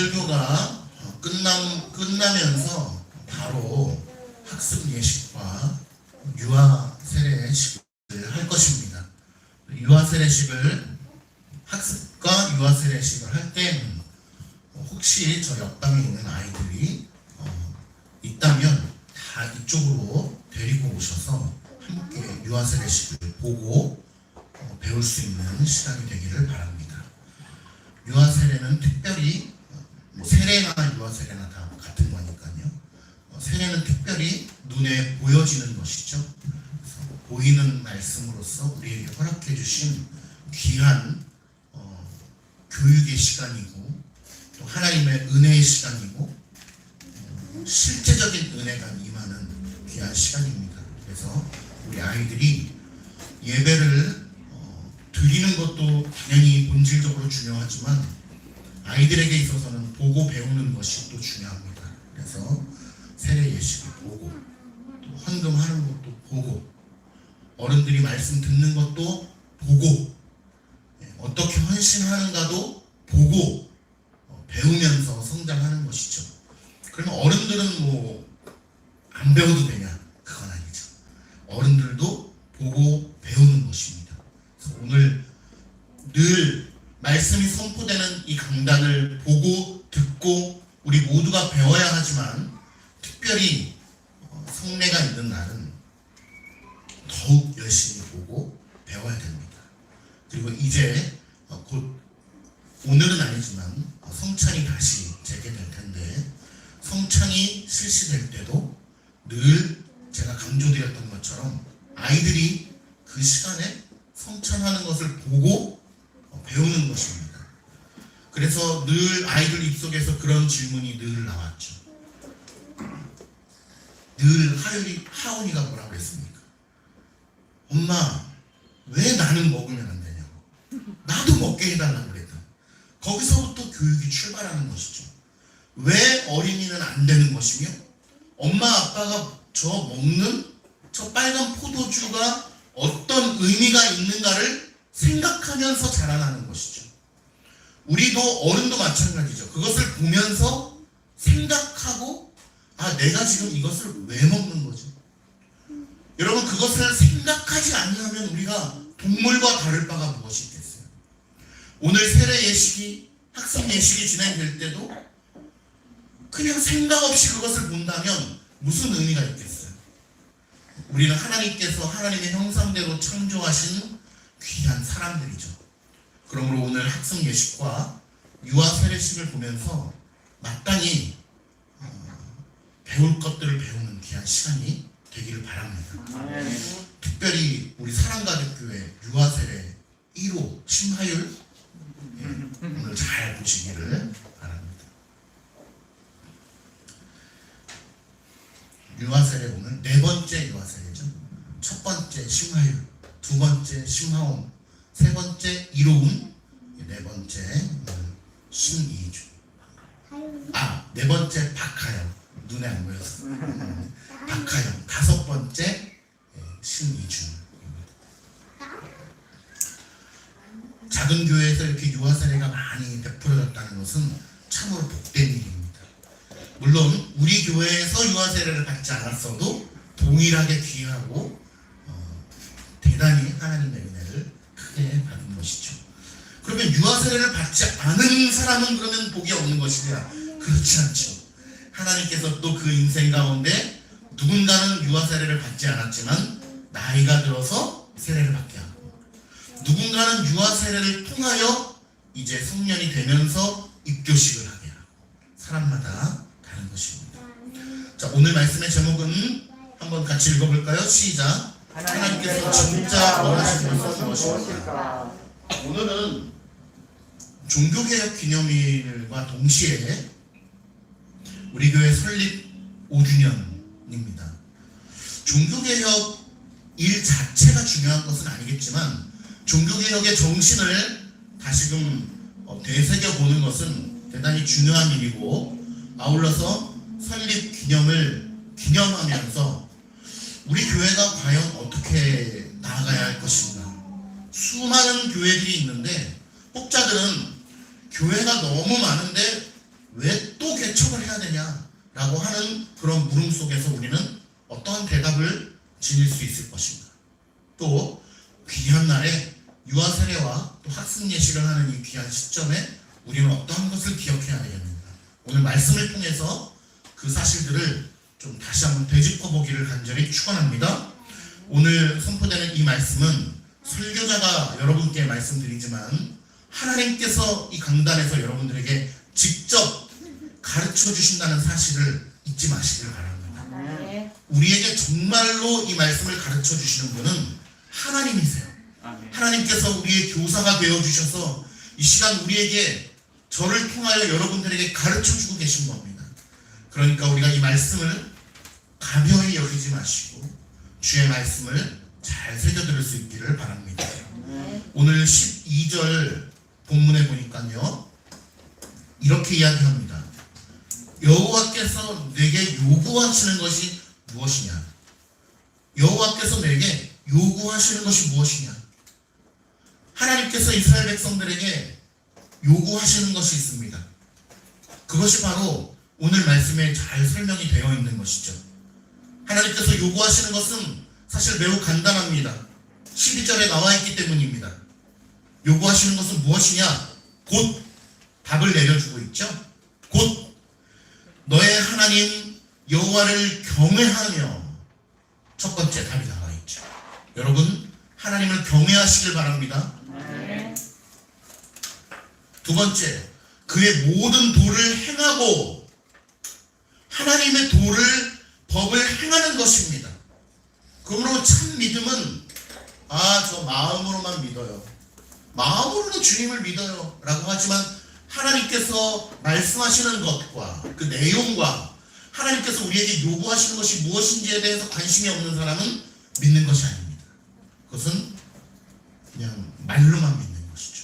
설교가 끝나면서 바로 학습 예식과 유아 세례식을 할 것입니다. 유아 세례식을 학습과 유아 세례식을 할 때는 혹시 저 옆방에 있는 아이들이 있다면 다 이쪽으로 데리고 오셔서 함께 유아 세례식을 보고 배울 수 있는 시간이 되기를 바랍니다. 유아 세례는 특별히 세례나 유아 세례나 다 같은 거니까요. 세례는 특별히 눈에 보여지는 것이죠. 그래서 보이는 말씀으로서 우리에게 허락해 주신 귀한 교육의 시간이고 또 하나님의 은혜의 시간이고 실제적인 은혜가 임하는 귀한 시간입니다. 그래서 우리 아이들이 예배를 드리는 것도 당연히 본질적으로 중요하지만 아이들에게 있어서는 보고 배우는 것이 또 중요합니다. 그래서 세례 예식을 보고 또 헌금하는 것도 보고 어른들이 말씀 듣는 것도 보고 어떻게 헌신하는가도 보고 배우면서 성장하는 것이죠. 그러면 어른들은 안 배워도 되냐? 그건 아니죠. 어른들도 보고 배우는 것입니다. 그래서 오늘 늘 말씀이 선포되는 이 강단을 보고 듣고 우리 모두가 배워야 하지만 특별히 성례가 있는 날은 더욱 열심히 보고 배워야 됩니다. 그리고 이제 곧 오늘은 아니지만 성찬이 다시 재개될 텐데 성찬이 실시될 때도 늘 제가 강조드렸던 것처럼 아이들이 그 시간에 성찬하는 것을 보고 배우는 것입니다. 그래서 늘 아이들 입속에서 그런 질문이 늘 나왔죠. 늘 하은이가 뭐라고 했습니까? 엄마, 왜 나는 먹으면 안 되냐고. 나도 먹게 해달라고 그랬더니 거기서부터 교육이 출발하는 것이죠. 왜 어린이는 안 되는 것이며 엄마 아빠가 저 먹는 저 빨간 포도주가 어떤 의미가 있는가를 생각하면서 자라나는 것이죠. 우리도 어른도 마찬가지죠. 그것을 보면서 생각하고 내가 지금 이것을 왜 먹는 거지? 여러분 그것을 생각하지 아니하면 우리가 동물과 다를 바가 무엇이 있겠어요? 오늘 세례 예식이 학습 예식이 진행될 때도 그냥 생각 없이 그것을 본다면 무슨 의미가 있겠어요? 우리는 하나님께서 하나님의 형상대로 창조하신 귀한 사람들이죠. 그러므로 오늘 학습 예식과 유아 세례식을 보면서 마땅히 배울 것들을 배우는 귀한 시간이 되기를 바랍니다. 특별히 우리 사랑가족교회 유아 세례 1호 심화율 오늘 잘 보시기를 바랍니다. 유아 세례 오늘 네 번째 유아 세례죠. 첫 번째 심화율, 두 번째 심화옴, 세 번째 이로움, 네 번째 신이주. 네 번째 박하영. 눈에 안 보여서. 박하영. 다섯 번째 신이주입니다. 작은 교회에서 이렇게 유아 세례가 많이 베풀어졌다는 것은 참으로 복된 일입니다. 물론 우리 교회에서 유아 세례를 받지 않았어도 동일하게 귀하고 대단히 하나님의 은혜를 크게 받은 것이죠. 그러면 유아 세례를 받지 않은 사람은 그러면 복이 없는 것이냐? 그렇지 않죠. 하나님께서 또 그 인생 가운데 누군가는 유아 세례를 받지 않았지만 나이가 들어서 세례를 받게 하고 누군가는 유아 세례를 통하여 이제 성년이 되면서 입교식을 하게 하고 사람마다 다른 것입니다. 자, 오늘 말씀의 제목은 한번 같이 읽어볼까요? 시작. 하나님께서 진짜 원하시는 것은 무엇일까? 오늘은 종교개혁 기념일과 동시에 우리 교회 설립 5주년입니다. 종교개혁 일 자체가 중요한 것은 아니겠지만 종교개혁의 정신을 다시금 되새겨보는 것은 대단히 중요한 일이고 아울러서 설립 기념을 기념하면서 우리 교회가 과연 어떻게 나아가야 할 것인가. 수많은 교회들이 있는데 혹자들은 교회가 너무 많은데 왜 또 개척을 해야 되냐라고 하는 그런 물음 속에서 우리는 어떠한 대답을 지닐 수 있을 것인가. 또 귀한 날에 유아 세례와 또 학습 예식을 하는 이 귀한 시점에 우리는 어떠한 것을 기억해야 되겠는가. 오늘 말씀을 통해서 그 사실들을 좀 다시 한번 되짚어 보기를 간절히 축원합니다. 오늘 선포되는 이 말씀은 설교자가 여러분께 말씀드리지만 하나님께서 이 강단에서 여러분들에게 직접 가르쳐 주신다는 사실을 잊지 마시기를 바랍니다. 우리에게 정말로 이 말씀을 가르쳐 주시는 분은 하나님이세요. 하나님께서 우리의 교사가 되어 주셔서 이 시간 우리에게 저를 통하여 여러분들에게 가르쳐 주고 계신 겁니다. 그러니까 우리가 이 말씀을 가벼이 여기지 마시고 주의 말씀을 잘 새겨들을 수 있기를 바랍니다. 오늘 12절 본문에 보니까요, 이렇게 이야기합니다. 여호와께서 내게 요구하시는 것이 무엇이냐? 여호와께서 내게 요구하시는 것이 무엇이냐? 하나님께서 이스라엘 백성들에게 요구하시는 것이 있습니다. 그것이 바로 오늘 말씀에 잘 설명이 되어 있는 것이죠. 하나님께서 요구하시는 것은 사실 매우 간단합니다. 12절에 나와 있기 때문입니다. 요구하시는 것은 무엇이냐? 곧 답을 내려주고 있죠. 곧 너의 하나님 여호와를 경외하며, 첫 번째 답이 나와 있죠. 여러분 하나님을 경외하시길 바랍니다. 두 번째, 그의 모든 도를 행하고, 하나님의 도를, 법을 행하는 것입니다. 그러므로 참 믿음은 저 마음으로만 믿어요, 마음으로는 주님을 믿어요 라고 하지만 하나님께서 말씀하시는 것과 그 내용과 하나님께서 우리에게 요구하시는 것이 무엇인지에 대해서 관심이 없는 사람은 믿는 것이 아닙니다. 그것은 그냥 말로만 믿는 것이죠.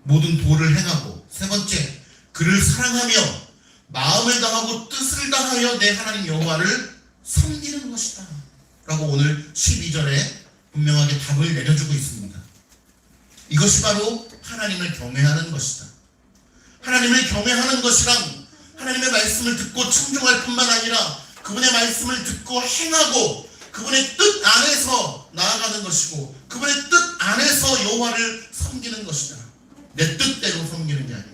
모든 도를 행하고, 세 번째, 그를 사랑하며 마음을 다하고 뜻을 다하여 내 하나님 여호와를 섬기는 것이다 라고 오늘 12절에 분명하게 답을 내려주고 있습니다. 이것이 바로 하나님을 경외하는 것이다. 하나님을 경외하는 것이란 하나님의 말씀을 듣고 청종할 뿐만 아니라 그분의 말씀을 듣고 행하고 그분의 뜻 안에서 나아가는 것이고, 그분의 뜻 안에서 여호와를 섬기는 것이다. 내 뜻대로 섬기는 게 아니고,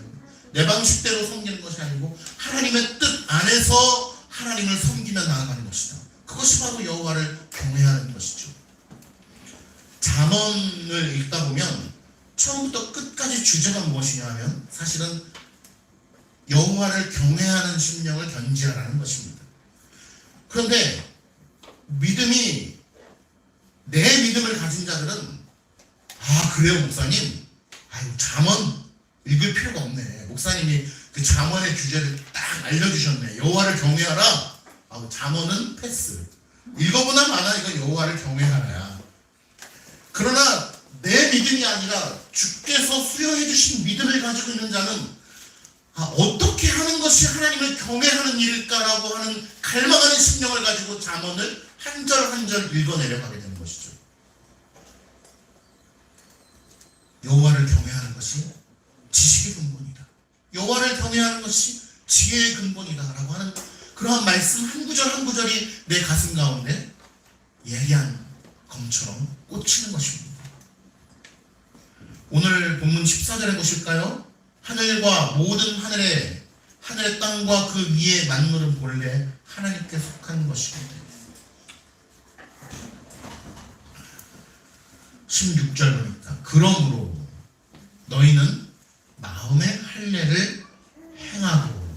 내 방식대로 섬기는 것이 아니고 하나님의 뜻 안에서 하나님을 섬기며 나아가는 것이다. 그것이 바로 여호와를 경외하는 것이죠. 잠언을 읽다 보면 처음부터 끝까지 주제가 무엇이냐 하면 사실은 여호와를 경외하는 심령을 견지하라는 것입니다. 그런데 믿음이, 내 믿음을 가진 자들은 그래요 목사님, 잠언 읽을 필요가 없네, 목사님이 그 잠언의 주제를 딱 알려주셨네, 여호와를 경외하라, 잠언은 패스, 읽어보나 마나 이건 여호와를 경외하라야. 그러나 내 믿음이 아니라 주께서 수여해 주신 믿음을 가지고 있는 자는 어떻게 하는 것이 하나님을 경외하는 일일까라고 하는 갈망하는 심령을 가지고 잠언을 한 절 한 절 읽어내려가게 되는 것이죠. 여호와를 경외하는 것이 지식의 근본이다, 여호와를 경외하는 것이 지혜의 근본이다 라고 하는 그러한 말씀 한 구절 한 구절이 내 가슴 가운데 예리한 검처럼 꽂히는 것입니다. 오늘 본문 14절에 보실까요? 하늘과 모든 하늘의 땅과 그 위의 만물은 본래 하나님께 속한 것입니다. 16절 보니까 그러므로 너희는 마음의 할례를 행하고,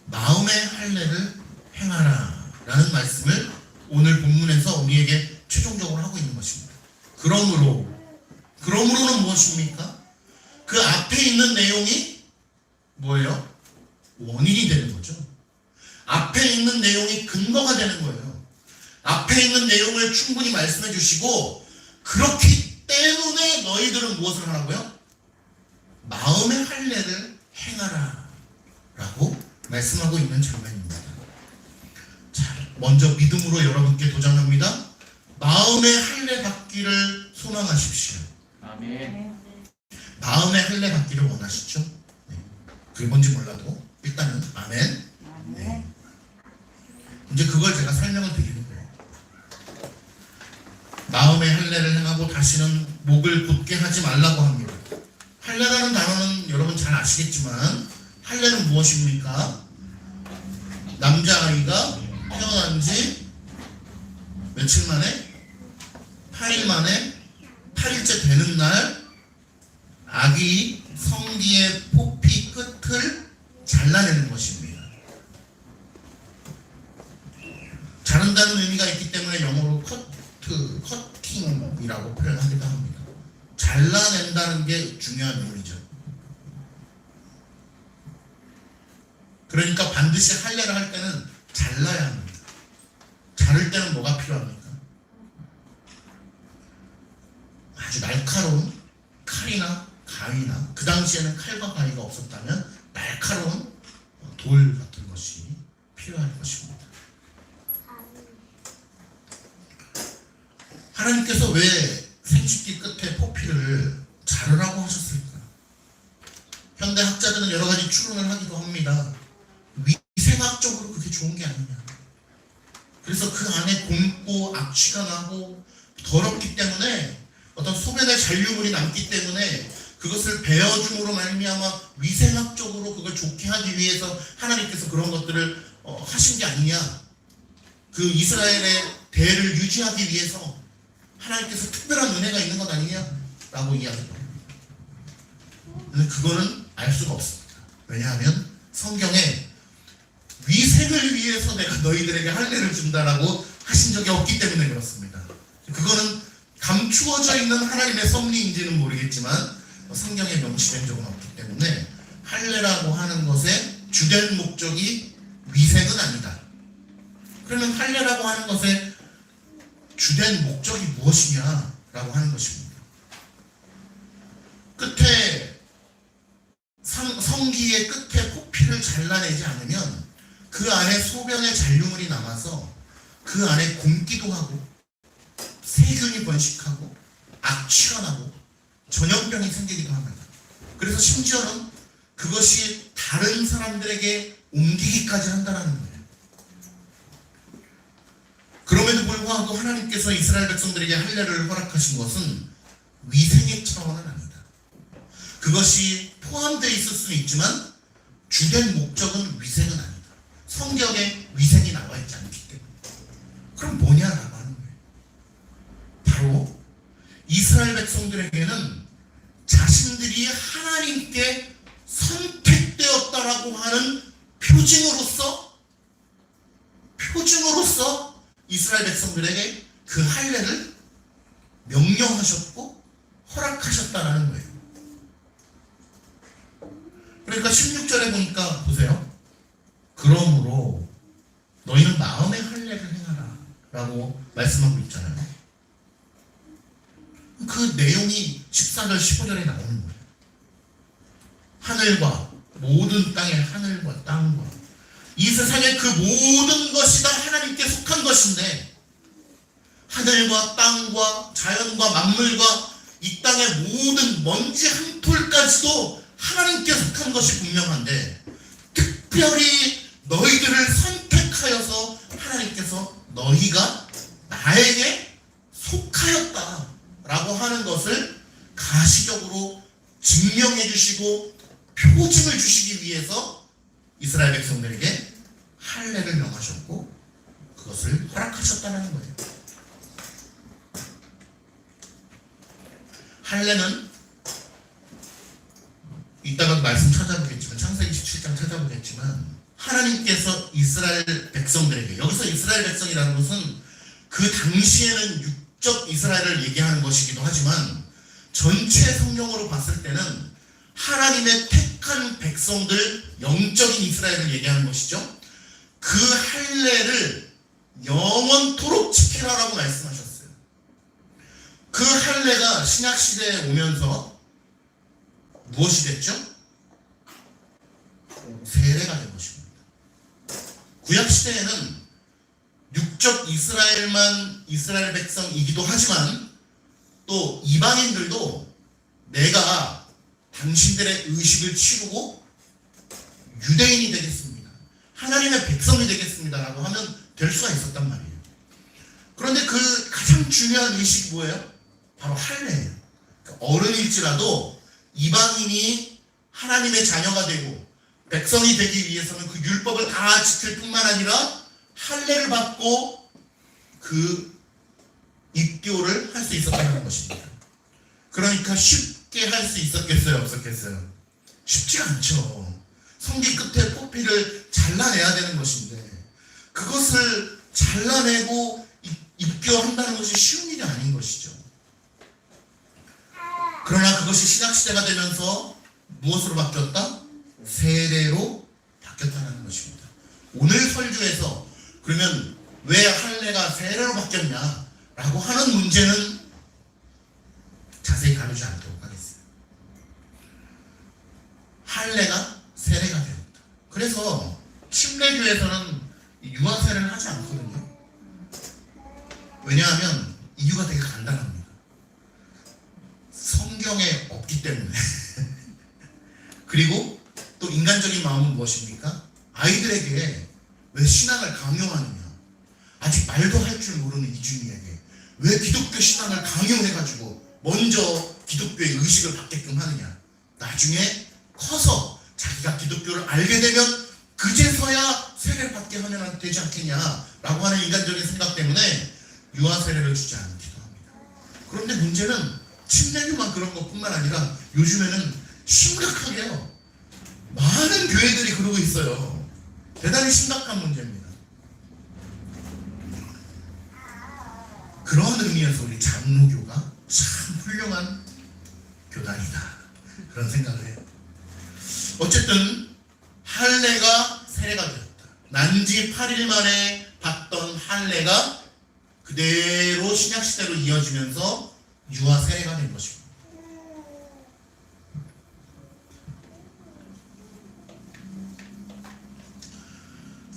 마음의 할례를 행하라 라는 말씀을 오늘 본문에서 우리에게 최종적으로 하고 있는 것입니다. 그러므로는 무엇입니까? 그 앞에 있는 내용이 뭐예요? 원인이 되는 거죠. 앞에 있는 내용이 근거가 되는 거예요. 앞에 있는 내용을 충분히 말씀해 주시고, 그렇기 때문에 너희들은 무엇을 하라고요? 마음의 할례를 행하라 라고 말씀하고 있는 장면입니다. 자, 먼저 믿음으로 여러분께 도전합니다. 마음의 할례 받기를 소망하십시오. 아멘. 마음의 할례 받기를 원하시죠? 네. 그게 뭔지 몰라도 일단은 아멘. 네. 이제 그걸 제가 설명을 드리는 거예요. 마음의 할례를 행하고 다시는 목을 곧게 하지 말라고 합니다. 할례라는 단어는 여러분 잘 아시겠지만 할례는 무엇입니까? 남자아이가 태어난 지 며칠 만에? 8일 만에 8일째 되는 날 아기 성기의 포피 끝을 잘라내는 것입니다. 자른다는 의미가 있기 때문에 영어로 커팅이라고 표현하기도 합니다. 잘라낸다는 게 중요한 의미죠. 그러니까 반드시 할례를 할 때는 잘라야 합니다. 자를 때는 뭐가 필요합니까? 아주 날카로운 칼이나 가위나, 그 당시에는 칼과 가위가 없었다면 날카로운 돌 같은 것이 필요할 것입니다. 하나님께서 왜 생식기 끝에 포피를 자르라고 하셨을까? 현대 학자들은 여러 가지 추론을 하기도 합니다. 위생학적으로 그게 좋은 게 아니냐. 그래서 그 안에 곰고 악취가 나고 더럽기 때문에 어떤 소변의 잔류물이 남기 때문에 그것을 베어줌으로 말미암아 위생학적으로 그걸 좋게 하기 위해서 하나님께서 그런 것들을 하신 게 아니냐. 그 이스라엘의 대를 유지하기 위해서 하나님께서 특별한 은혜가 있는 것 아니냐라고 이야기합니다. 근데 그거는 알 수가 없습니다. 왜냐하면 성경에 위생을 위해서 내가 너희들에게 할례를 준다라고 하신 적이 없기 때문에 그렇습니다. 그거는 감추어져 있는 하나님의 섭리인지는 모르겠지만 성경에 명시된 적은 없기 때문에 할례라고 하는 것의 주된 목적이 위생은 아니다. 그러면 할례라고 하는 것의 주된 목적이 무엇이냐라고 하는 것입니다. 끝에 성기의 끝에 포피를 잘라내지 않으면 그 안에 소변의 잔류물이 남아서 그 안에 곰기도 하고 세균이 번식하고 악취가 나고 전염병이 생기기도 합니다. 그래서 심지어는 그것이 다른 사람들에게 옮기기까지 한다는 거예요. 그럼에도 불구하고 하나님께서 이스라엘 백성들에게 할례를 허락하신 것은 위생의 차원은 아니다. 그것이 포함되어 있을 수는 있지만 주된 목적은 위생은 아니다. 성경에 위생이 나와 있지 않기 때문에. 그럼 뭐냐라고 하는 거예요. 바로 이스라엘 백성들에게는 자신들이 하나님께 선택되었다라고 하는 표징으로서 이스라엘 백성들에게 그 할례를 명령하셨고 허락하셨다라는 거예요. 그러니까 16절에 보니까 보세요. 그러므로 너희는 마음의 할례를 행하라 라고 말씀하고 있잖아요. 그 내용이 14절 15절에 나오는 거예요. 하늘과 모든 땅의 하늘과 땅과 이 세상의 그 모든 것이 다 하나님께 속한 것인데 하늘과 땅과 자연과 만물과 이 땅의 모든 먼지 한 톨까지도 하나님께 속한 것이 분명한데 특별히 너희들을 선택하여서 하나님께서 너희가 나에게 속하였다 라고 하는 것을 가시적으로 증명해 주시고 표징을 주시기 위해서 이스라엘 백성들에게 할례를 명하셨고 그것을 허락하셨다는 거예요. 할례는 이따가 말씀 찾아보겠지만 창세기 17장 찾아보겠지만 하나님께서 이스라엘 백성들에게, 여기서 이스라엘 백성이라는 것은 그 당시에는 육적 이스라엘을 얘기하는 것이기도 하지만 전체 성경으로 봤을 때는 하나님의 택한 백성들, 영적인 이스라엘을 얘기하는 것이죠. 그 할례를 영원토록 지키라라고 말씀하셨어요. 그 할례가 신약시대에 오면서 무엇이 됐죠? 세례가 된 것입니다. 구약시대에는 육적 이스라엘만 이스라엘 백성이기도 하지만 또 이방인들도 내가 당신들의 의식을 치르고 유대인이 되겠습니다. 하나님의 백성이 되겠습니다라고 하면 될 수가 있었단 말이에요. 그런데 그 가장 중요한 의식이 뭐예요? 바로 할례예요. 그러니까 어른일지라도 이방인이 하나님의 자녀가 되고 백성이 되기 위해서는 그 율법을 다 지킬 뿐만 아니라 할례를 받고 그 입교를 할 수 있었다는 것입니다. 그러니까 쉽게 할 수 있었겠어요? 없었겠어요? 쉽지가 않죠. 성기 끝에 포피를 잘라내야 되는 것인데 그것을 잘라내고 입교한다는 것이 쉬운 일이 아닌 것이죠. 그러나 그것이 신약시대가 되면서 무엇으로 바뀌었다? 세례로 바뀌었다는 것입니다. 오늘 설교에서 그러면 왜 할례가 세례로 바뀌었냐 라고 하는 문제는 자세히 다루지 않도록 하겠습니다. 할례가 세례가 되었다. 그래서 침례교에서는 유아세례를 하지 않거든요. 왜냐하면 이유가 되게 간단합니다. 성경에 없기 때문에. 그리고 또 인간적인 마음은 무엇입니까? 아이들에게 왜 신앙을 강요하느냐. 아직 말도 할 줄 모르는 이준이에게 왜 기독교 신앙을 강요해가지고 먼저 기독교의 의식을 받게끔 하느냐. 나중에 커서 자기가 기독교를 알게 되면 그제서야 세례를 받게 하면 되지 않겠냐라고 하는 인간적인 생각 때문에 유아세례를 주지 않기도 합니다. 그런데 문제는 침례교만 그런 것뿐만 아니라 요즘에는 심각하게요. 많은 교회들이 그러고 있어요. 대단히 심각한 문제입니다. 그런 의미에서 우리 장로교가 참 훌륭한 교단이다. 그런 생각을 해요. 어쨌든 할례가 세례가 되었다. 난지 8일 만에 받던 할례가 그대로 신약시대로 이어지면서 유아세례가 된 것입니다.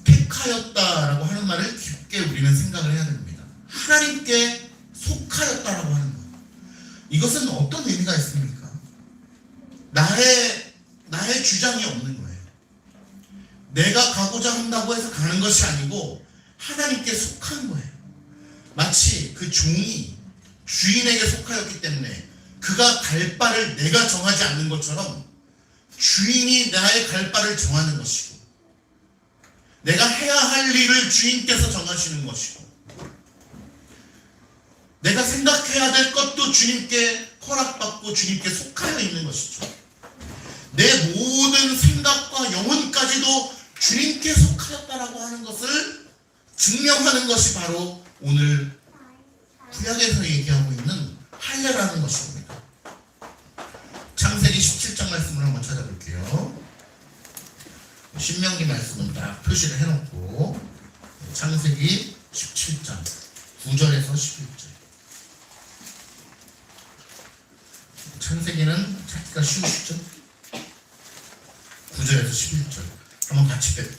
택하였다라고 하는 말을 깊게 우리는 생각을 해야 됩니다. 하나님께 속하였다라고 하는 것. 이것은 어떤 의미가 있습니까? 나의 주장이 없는 거예요. 내가 가고자 한다고 해서 가는 것이 아니고 하나님께 속한 거예요. 마치 그 종이 주인에게 속하였기 때문에 그가 갈 바를 내가 정하지 않는 것처럼 주인이 나의 갈 바를 정하는 것이고 내가 해야 할 일을 주인께서 정하시는 것이고 내가 생각해야 될 것도 주님께 허락받고 주님께 속하여 있는 것이죠. 내 모든 생각과 영혼까지도 주님께 속하였다라고 하는 것을 증명하는 것이 바로 오늘 구약에서 얘기하고 있는 할례라는 것입니다. 창세기 17장 말씀을 한번 찾아볼게요. 신명기 말씀은 딱 표시를 해놓고 창세기 17장 9절에서 11절. 창세기는 찾기가 쉬우시죠? 9절에서 11절 한번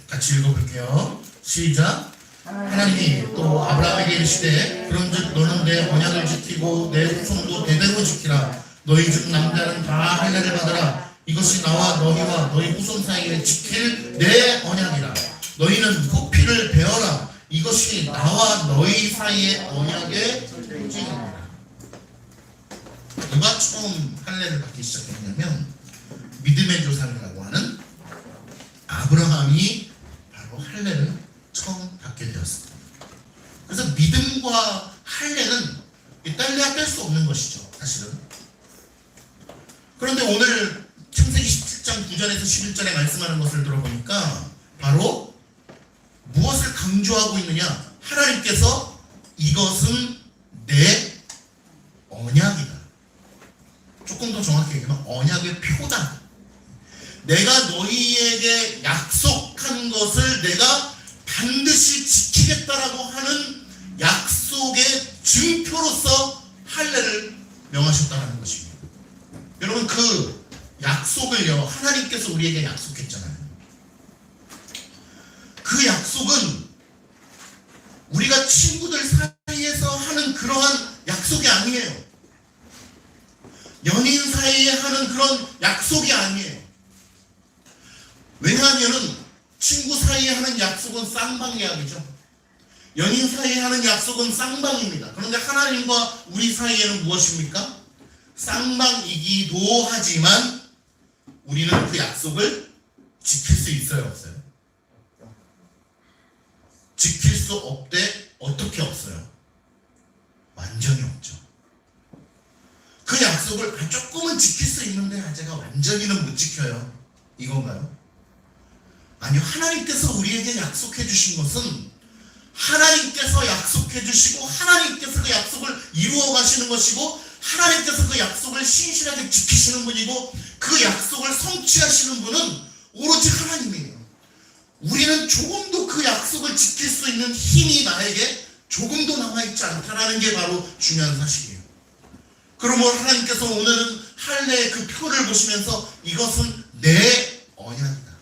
같이 읽어볼게요. 시작. 하나님이 또 아브라함에게 이르시되 그런즉 너는 내 언약을 지키고 내 후손도 대대로 지키라. 너희 중 남자는 다 할례를 받으라. 이것이 나와 너희와 너희 후손 사이에 지킬 내 언약이라. 너희는 포피를 베어라. 이것이 나와 너희 사이의 언약의 표징이라. 누가 처음 할례를 받기 시작했냐면 믿음의 조상이라고 하는 아브라함이 바로 할례를 처음 받게 되었습니다. 그래서 믿음과 할례는 뗄래야 뗄 수 없는 것이죠, 사실은. 그런데 오늘 창세기 17장 9절에서 11절에 말씀하는 것을 들어보니까 바로 무엇을 강조하고 있느냐? 하나님께서 이것은 내 언약이다. 조금 더 정확히 얘기하면 언약의 표다. 내가 너희에게 약속한 것을 내가 반드시 지키겠다라고 하는 약속의 증표로서 할례를 명하셨다는 것입니다. 여러분 그 약속을요 하나님께서 우리에게 약속했잖아요. 그 약속은 우리가 친구들 사이에서 하는 그러한 약속이 아니에요. 연인 사이에 하는 그런 약속이 아니에요. 왜냐하면은 친구 사이에 하는 약속은 쌍방약이죠. 연인 사이에 하는 약속은 쌍방입니다. 그런데 하나님과 우리 사이에는 무엇입니까? 쌍방이기도 하지만 우리는 그 약속을 지킬 수 있어요, 없어요? 지킬 수 없대. 어떻게 없어요? 완전히 없죠. 그 약속을 조금은 지킬 수 있는데 제가 완전히는 못 지켜요. 이건가요? 아니요. 하나님께서 우리에게 약속해 주신 것은 하나님께서 약속해 주시고 하나님께서 그 약속을 이루어 가시는 것이고 하나님께서 그 약속을 신실하게 지키시는 분이고 그 약속을 성취하시는 분은 오로지 하나님이에요. 우리는 조금도 그 약속을 지킬 수 있는 힘이 나에게 조금도 남아있지 않다라는 게 바로 중요한 사실이에요. 그러므로 하나님께서 오늘은 할례의 그 표를 보시면서 이것은 내 언약이다.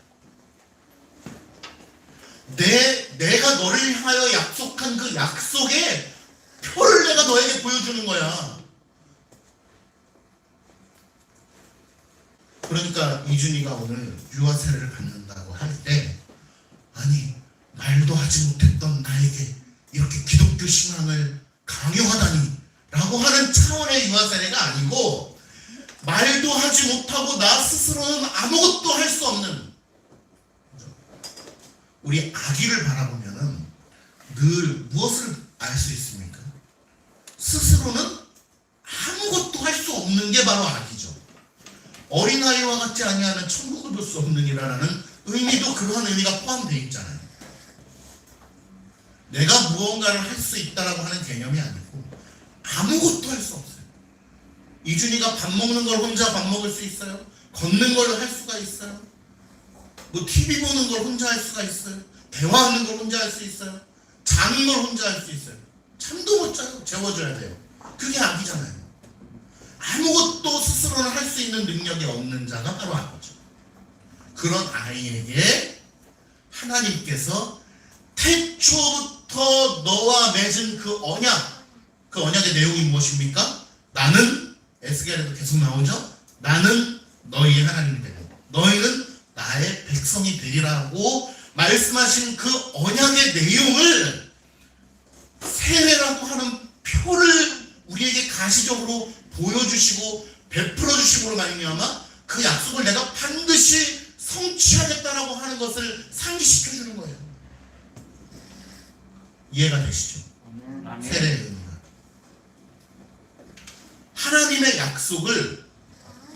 내가 너를 향하여 약속한 그 약속의 표를 내가 너에게 보여주는 거야. 그러니까 이준이가 오늘 유아 세례를 받는다고 할 때 아니 말도 하지 못했던 나에게 이렇게 기독교 신앙을 강요하다니 라고 하는 차원의 유아 세례가 아니고 말도 하지 못하고 나 스스로는 아무것도 할 수 없는 우리 아기를 바라보면은 늘 무엇을 알 수 있습니까? 스스로는 아무것도 할 수 없는 게 바로 아기죠. 어린아이와 같지 아니하면 천국을 볼 수 없느니라는 의미도 그러한 의미가 포함되어 있잖아요. 내가 무언가를 할 수 있다라고 하는 개념이 아니고 아무것도 할 수 없어요. 이준이가 밥 먹는 걸 혼자 밥 먹을 수 있어요? 걷는 걸 할 수가 있어요? 뭐 TV 보는 걸 혼자 할 수가 있어요? 대화하는 걸 혼자 할 수 있어요? 자는 걸 혼자 할 수 있어요? 잠도 못 자요. 재워줘야 돼요. 그게 아기잖아요. 아무것도 스스로는 할 수 있는 능력이 없는 자가 바로 아기죠. 그런 아이에게 하나님께서 태초부터 너와 맺은 그 언약의 내용이 무엇입니까? 나는 에스겔에도 계속 나오죠. 나는 너희의 하나님이 되고 너희는 나의 백성이 되리라고 말씀하신 그 언약의 내용을 세례라고 하는 표를 우리에게 가시적으로 보여주시고 베풀어 주심으로 말미암아 그 약속을 내가 반드시 성취하겠다라고 하는 것을 상기시켜 주는 거예요. 이해가 되시죠? 세례의 의미가. 하나님의 약속을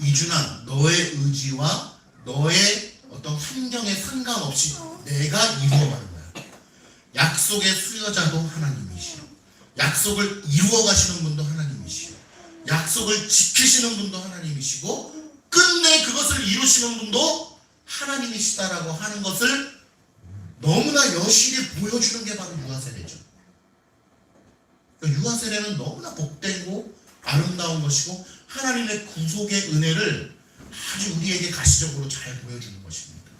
이준아 너의 의지와 너의 어떤 환경에 상관없이 내가 이루어가는 거야. 약속의 수여자도 하나님이시오. 약속을 이루어 가시는 분도 하나님이시오. 약속을 지키시는 분도 하나님이시고 끝내 그것을 이루시는 분도 하나님이시다라고 하는 것을 너무나 여실히 보여주는 게 바로 유아세례죠. 유아세례는 너무나 복되고 아름다운 것이고 하나님의 구속의 은혜를 아주 우리에게 가시적으로 잘 보여주는 것입니다.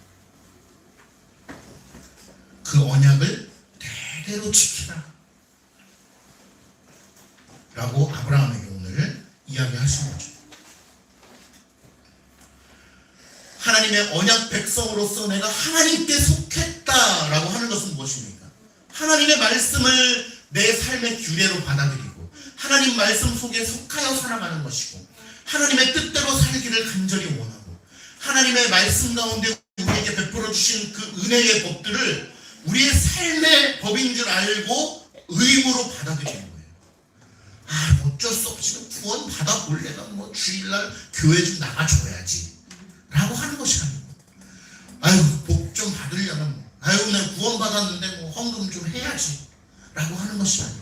그 언약을 대대로 지키라 라고 아브라함에게 오늘 이야기하신 거죠. 하나님의 언약 백성으로서 내가 하나님께 속했다라고 하는 것은 무엇입니까? 하나님의 말씀을 내 삶의 규례로 받아들이고 하나님 말씀 속에 속하여 살아가는 것이고 하나님의 뜻대로 살기를 간절히 원하고 하나님의 말씀 가운데 우리에게 베풀어 주신 그 은혜의 법들을 우리의 삶의 법인 줄 알고 의무로 받아들이는 거예요. 어쩔 수 없이 구원 받아볼래나 주일날 교회 좀 나가줘야지 라고 하는 것이 아니고 복 좀 받으려면 내가 구원 받았는데 헌금 좀 해야지 라고 하는 것이 아니고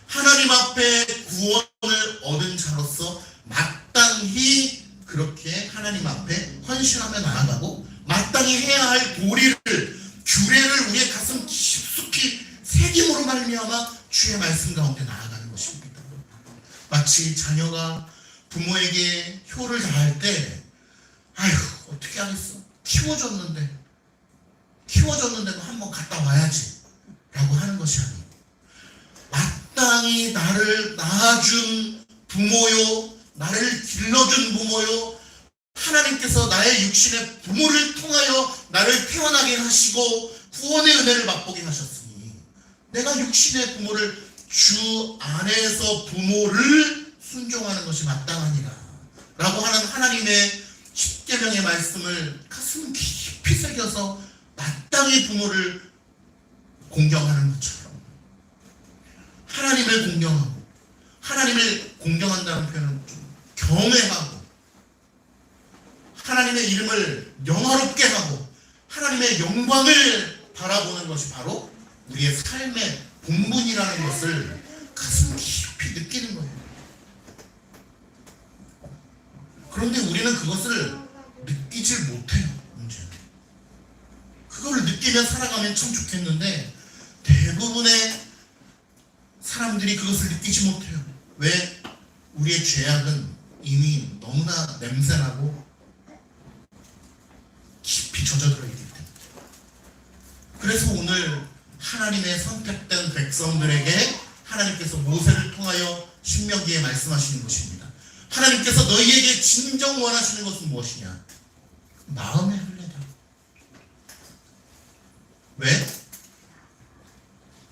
하나님 앞에 구원을 얻은 자로서 마땅히 그렇게 하나님 앞에 헌신하며 나아가고 마땅히 해야 할 도리를 규례를 우리의 가슴 깊숙이 새김으로 말미암아 주의 말씀 가운데 나아가는 것입니다. 마치 자녀가 부모에게 효를 다할 때 어떻게 하겠어? 키워줬는데도 한번 갔다 와야지 라고 하는 것이 아니고 마땅히 나를 낳아준 부모요 나를 길러준 부모요 하나님께서 나의 육신의 부모를 통하여 나를 태어나게 하시고 구원의 은혜를 맛보게 하셨으니 내가 육신의 부모를 주 안에서 부모를 순종하는 것이 마땅하니라 라고 하는 하나님의 십계명의 말씀을 가슴 깊이 새겨서 마땅히 부모를 공경하는 것처럼 하나님을 공경하고 하나님을 공경한다는 표현은 좀 경외하고 하나님의 이름을 영화롭게 하고 하나님의 영광을 바라보는 것이 바로 우리의 삶의 본분이라는 것을 가슴 깊이 느끼는 거예요. 그런데 우리는 그것을 느끼질 못해요. 문제는 그걸 느끼며 살아가면 참 좋겠는데 대부분의 사람들이 그것을 느끼지 못해요. 왜? 우리의 죄악은 이미 너무나 냄새나고 깊이 젖어들어 있기 때문에. 그래서 오늘 하나님의 선택된 백성들에게 하나님께서 모세를 통하여 신명기에 말씀하시는 것입니다. 하나님께서 너희에게 진정 원하시는 것은 무엇이냐? 마음의 할례다. 왜?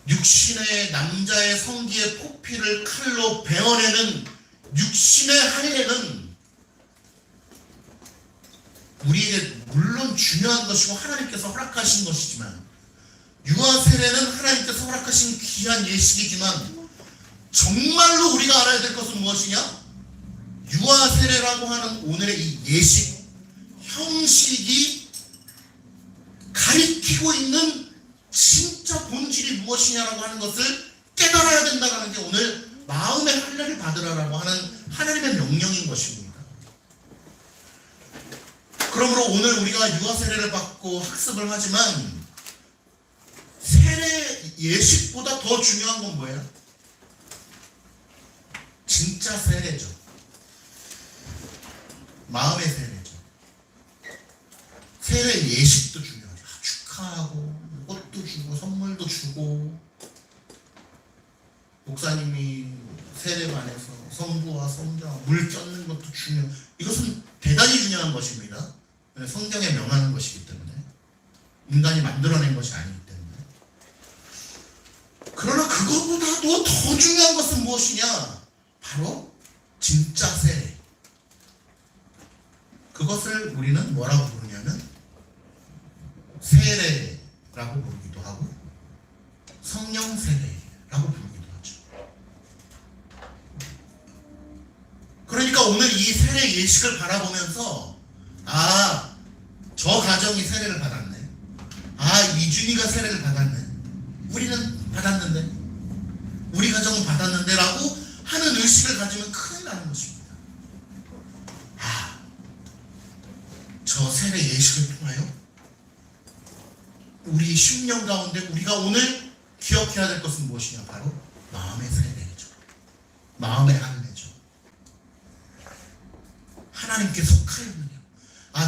육신의 남자의 성기의 포피를 칼로 베어내는 육신의 할례는 우리에게 물론 중요한 것이고 하나님께서 허락하신 것이지만 유아 세례는 하나님께서 허락하신 귀한 예식이지만 정말로 우리가 알아야 될 것은 무엇이냐? 유아 세례라고 하는 오늘의 이 예식 형식이 가리키고 있는 진짜 본질이 무엇이냐라고 하는 것을 깨달아야 된다는 게 오늘 마음의 할례를 받으라라고 하는 하나님의 명령인 것입니다. 그러므로 오늘 우리가 유아 세례를 받고 학습을 하지만 세례 예식보다 더 중요한 건 뭐예요? 진짜 세례죠. 마음의 세례죠. 세례 예식도 중요하죠. 축하하고 꽃도 주고 선물도 주고 목사님이 세례반에서 성부와 성자와 물 젓는 것도 중요해요. 이것은 대단히 중요한 것입니다. 성경에 명하는 것이기 때문에 인간이 만들어낸 것이 아니기 때문에. 그러나 그것보다도 더 중요한 것은 무엇이냐? 바로 진짜 세례. 그것을 우리는 뭐라고 부르냐면 세례라고 부르기도 하고 성령 세례라고 부르기도 하죠. 그러니까 오늘 이 세례 예식을 바라보면서 저 가정이 세례를 받았네. 이준이가 세례를 받았네. 우리는 받았는데 우리 가정은 받았는데 라고 하는 의식을 가지면 큰일 나는 것입니다. 저 세례 예식을 통하여 우리 10년 가운데 우리가 오늘 기억해야 될 것은 무엇이냐? 바로 마음의 세례죠. 마음의 할례죠. 하나님께 속하였느냐?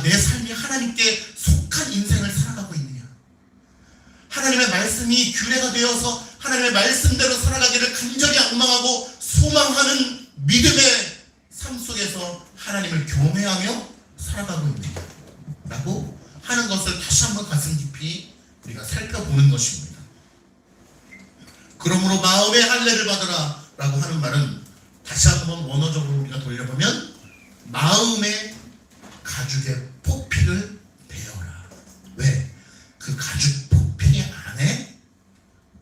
내 삶이 하나님께 속한 인생을 살아가고 있느냐? 하나님의 말씀이 규례가 되어서 하나님의 말씀대로 살아가기를 간절히 앙망하고 소망하는 믿음의 삶 속에서 하나님을 경외하며 살아가고 있느냐? 라고 하는 것을 다시 한번 가슴 깊이 우리가 살펴보는 것입니다. 그러므로 마음의 할례를 받으라 라고 하는 말은 다시 한번 원어적으로 우리가 돌려보면 마음의 가죽의 포피를 베어라. 왜? 그 가죽 포피 안에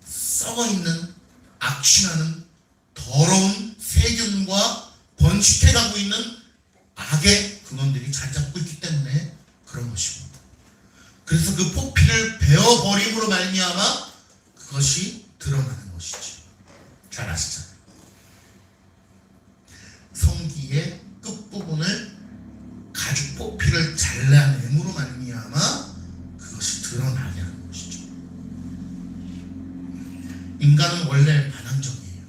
썩어있는 악취나는 더러운 세균과 번식해가고 있는 악의 근원들이 잘 잡고 있기 때문에 그런 것입니다. 그래서 그 포피를 베어버림으로 말미암아 그것이 드러나는 것이죠. 잘 아시잖아요. 성기의 끝부분을 가죽 포피를 잘라냄으로 말미암아 그것이 드러나냐는 것이죠. 인간은 원래 반항적이에요.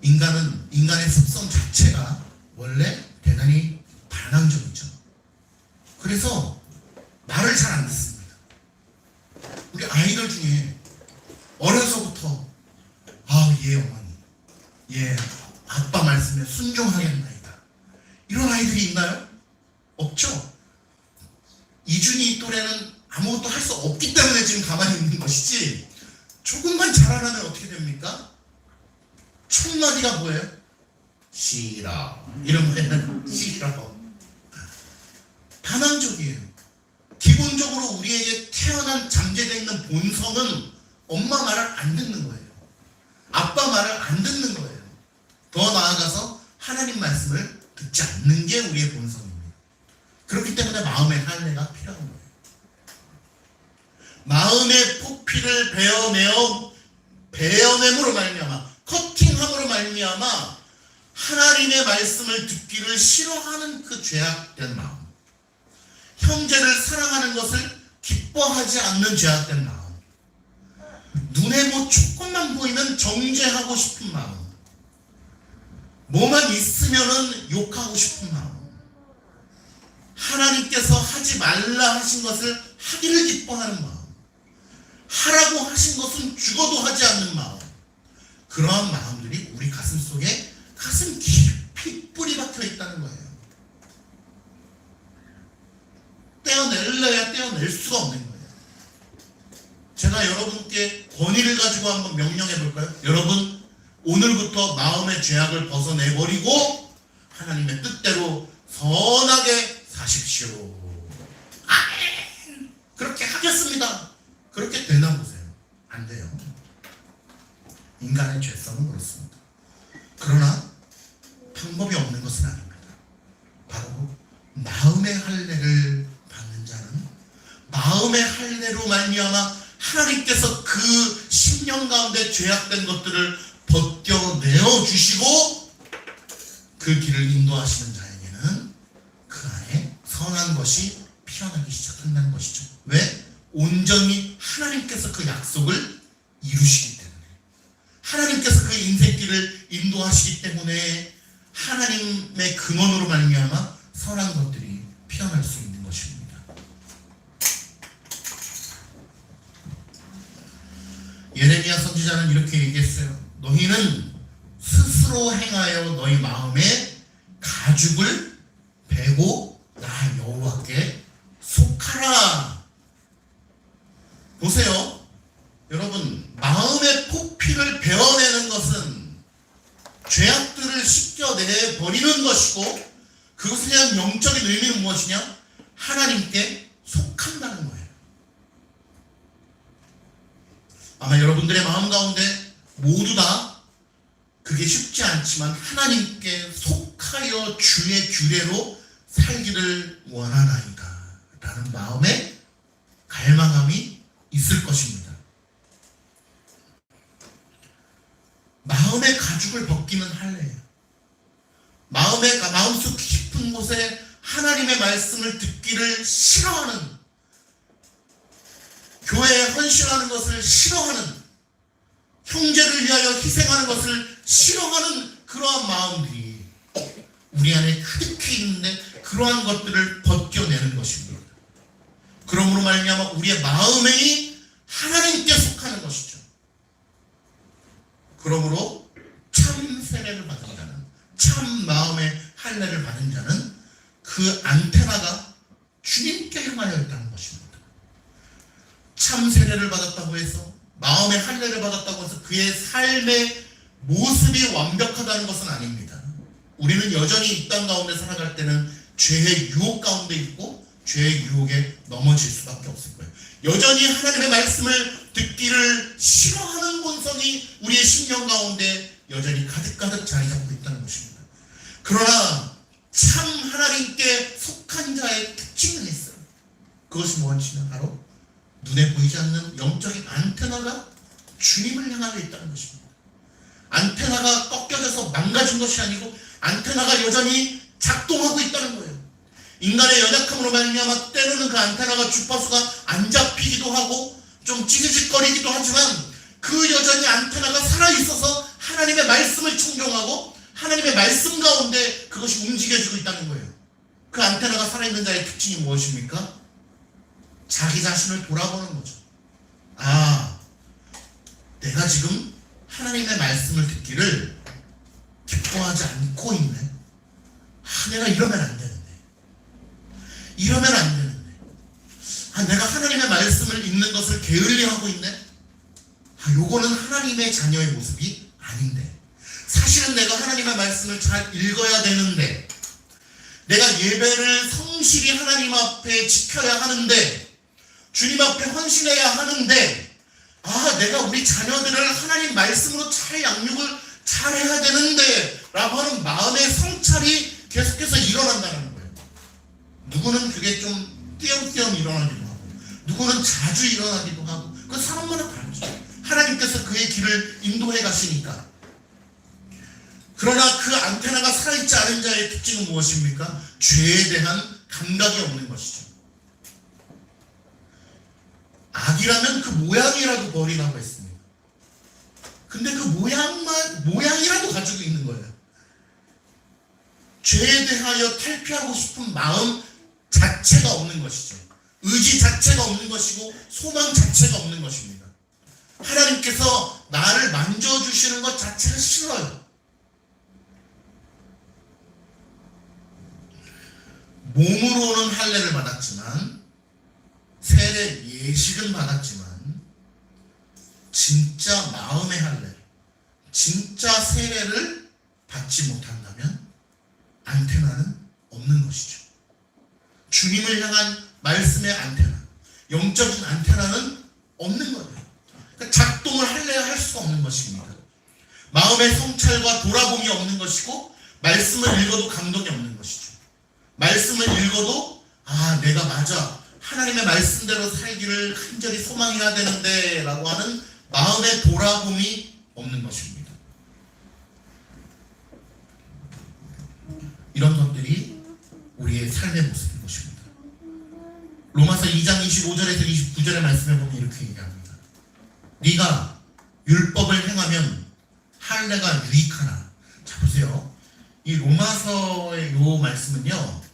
인간의 습성 자체가 원래 대단히 반항적이죠. 그래서 말을 잘 안 듣습니다. 우리 아이들 중에 어려서부터 예 어머니, 예 아빠 말씀에 순종하겠나이다, 이런 아이들이 있나요? 이준이 또래는 아무것도 할 수 없기 때문에 지금 가만히 있는 것이지, 조금만 자라나면 어떻게 됩니까? 첫 마디가 뭐예요? 싫어. 이런 거에는 싫어. 반항적이에요. 기본적으로 우리에게 태어난 잠재되어 있는 본성은 엄마 말을 안 듣는 거예요. 아빠 말을 안 듣는 거예요. 더 나아가서 하나님 말씀을 듣지 않는 게 우리의 본성입니다. 그렇기 때문에 마음의 할례가 필요한 거예요. 마음의 포피를 베어냄으로 말미암아, 커팅함으로 말미암아 하나님의 말씀을 듣기를 싫어하는 그 죄악된 마음, 형제를 사랑하는 것을 기뻐하지 않는 죄악된 마음, 눈에 뭐 조금만 보이면 정죄하고 싶은 마음, 뭐만 있으면은 욕하고 싶은 마음, 하나님께서 하지 말라 하신 것을 하기를 기뻐하는 마음, 하라고 하신 것은 죽어도 하지 않는 마음, 그러한 마음들이 우리 가슴 속에 가슴 깊이 뿌리 박혀 있다는 거예요. 떼어낼래야 떼어낼 수가 없는 거예요. 제가 여러분께 권위를 가지고 한번 명령해 볼까요? 여러분, 오늘부터 마음의 죄악을 벗어내버리고 하나님의 뜻대로 선하게 사십시오. 아멘. 그렇게 하겠습니다. 그렇게 되나 보세요. 안 돼요. 인간의 죄성은 그렇습니다. 그러나 방법이 없는 것은 아닙니다. 바로 마음의 할례를 받는 자는 마음의 할례로 말미암아 하나님께서 그 심령 가운데 죄악된 것들을 벗겨내어 주시고 그 길을 인도하시는 자에게는 그 안에 선한 것이 피어나기 시작한다는 것이죠. 왜? 온전히 하나님께서 그 약속을 이루시기 때문에, 하나님께서 그 인생길을 인도하시기 때문에 하나님의 근원으로 말미암아 선한 것들이 피어날 수 있는 것입니다. 예레미야 선지자는 이렇게 얘기했어요. 너희는 스스로 행하여 너희 마음에 가죽을 베고 나 여호와께 속하라. 보세요. 여러분, 마음의 포피를 베어내는 것은 죄악들을 씻겨내 버리는 것이고, 그것에 대한 영적인 의미는 무엇이냐? 하나님께 속한다는 거예요. 아마 여러분들의 마음 가운데 모두 다 그게 쉽지 않지만 하나님께 속하여 주의 규례로 살기를 원하나이다 라는 마음의 갈망함이 있을 것입니다. 마음의 가죽을 벗기는 할례예요. 마음속 깊은 곳에 하나님의 말씀을 듣기를 싫어하는, 교회에 헌신하는 것을 싫어하는, 형제를 위하여 희생하는 것을 싫어하는 그러한 마음들이 우리 안에 가득히 있는데, 그러한 것들을 벗겨내는 것입니다. 그러므로 말미암아 우리의 마음이 하나님께 속하는 것이죠. 그러므로 참 세례를 받은 자는, 참 마음의 할례를 받은 자는 그 안테나가 주님께 향하여 있다는 것입니다. 참 세례를 받았다고 해서, 마음의 할례를 받았다고 해서 그의 삶의 모습이 완벽하다는 것은 아닙니다. 우리는 여전히 이 땅 가운데 살아갈 때는 죄의 유혹 가운데 있고 죄의 유혹에 넘어질 수밖에 없을 거예요. 여전히 하나님의 말씀을 듣기를 싫어하는 본성이 우리의 심령 가운데 여전히 가득가득 자리 잡고 있다는 것입니다. 그러나 참 하나님께 속한 자의 특징은 있어요. 그것이 무엇이냐? 바로 눈에 보이지 않는 영적인 안테나가 주님을 향하여 있다는 것입니다. 안테나가 꺾여져서 망가진 것이 아니고 안테나가 여전히 작동하고 있다는 거예요. 인간의 연약함으로 말미암아 때로는 그 안테나가 주파수가 안 잡히기도 하고 좀 찌릿찌릿거리기도 하지만, 그 여전히 안테나가 살아있어서 하나님의 말씀을 충종하고 하나님의 말씀 가운데 그것이 움직여지고 있다는 거예요. 그 안테나가 살아있는 자의 특징이 무엇입니까? 자기 자신을 돌아보는 거죠. 아, 내가 지금 하나님의 말씀을 듣기를 기뻐하지 않고 있네. 아, 내가 이러면 안 되는데. 이러면 안 되는데. 내가 하나님의 말씀을 읽는 것을 게을리하고 있네? 요거는 하나님의 자녀의 모습이 아닌데, 사실은 내가 하나님의 말씀을 잘 읽어야 되는데, 내가 예배를 성실히 하나님 앞에 지켜야 하는데, 주님 앞에 헌신해야 하는데, 내가 우리 자녀들을 하나님 말씀으로 잘 양육을 잘 해야 되는데 라고 하는 마음의 성찰이 계속해서 일어난다는 거예요. 누구는 그게 좀 띄엄띄엄 일어나기도 하고, 누구는 자주 일어나기도 하고, 그 사람마다 다르죠. 하나님께서 그의 길을 인도해 가시니까. 그러나 그 안테나가 살아있지 않은 자의 특징은 무엇입니까? 죄에 대한 감각이 없는 것이죠. 악이라면 그 모양이라도 버리라고 했습니다. 근데 그 모양이라도 가지고 있는 거예요. 죄에 대하여 탈피하고 싶은 마음 자체가 없는 것이죠. 의지 자체가 없는 것이고 소망 자체가 없는 것입니다. 하나님께서 나를 만져주시는 것 자체가 싫어요. 몸으로는 할례를 받았지만, 세례 예식은 받았지만, 진짜 마음의 할례, 진짜 세례를 받지 못한다면 안테나는 없는 것이죠. 주님을 향한 말씀의 안테나, 영적인 안테나는 없는 거예요. 그러니까 작동을 할래야 할 수가 없는 것입니다. 마음의 성찰과 돌아봄이 없는 것이고, 말씀을 읽어도 감동이 없는 것이죠. 말씀을 읽어도 내가 맞아, 하나님의 말씀대로 살기를 간절히 소망해야 되는데 라고 하는 마음의 돌아봄이 없는 것입니다. 이런 것들이 우리의 삶의 모습인 것입니다. 로마서 2장 25절에서 29절의 말씀에 보면 이렇게 얘기합니다. 네가 율법을 행하면 할례가 유익하나. 자, 보세요. 이 로마서의 요 말씀은요,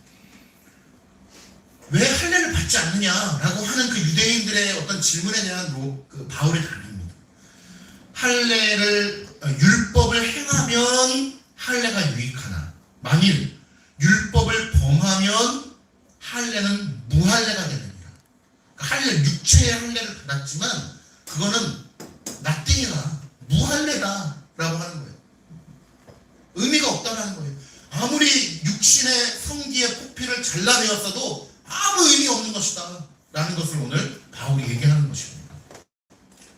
왜 할례를 받지 않느냐라고 하는 그 유대인들의 어떤 질문에 대한 그 바울의 답입니다. 율법을 행하면 할례가 유익하나, 만일 율법을 범하면 할례는 무할례가 되느니라. 그러니까 육체의 할례를 받았지만 그거는 나띵이다, 무할례다 라고 하는 거예요. 의미가 없다는 거예요. 아무리 육신의 성기의 포피를 잘라내었어도 아무 의미 없는 것이다 라는 것을 오늘 바울이 얘기하는 것입니다.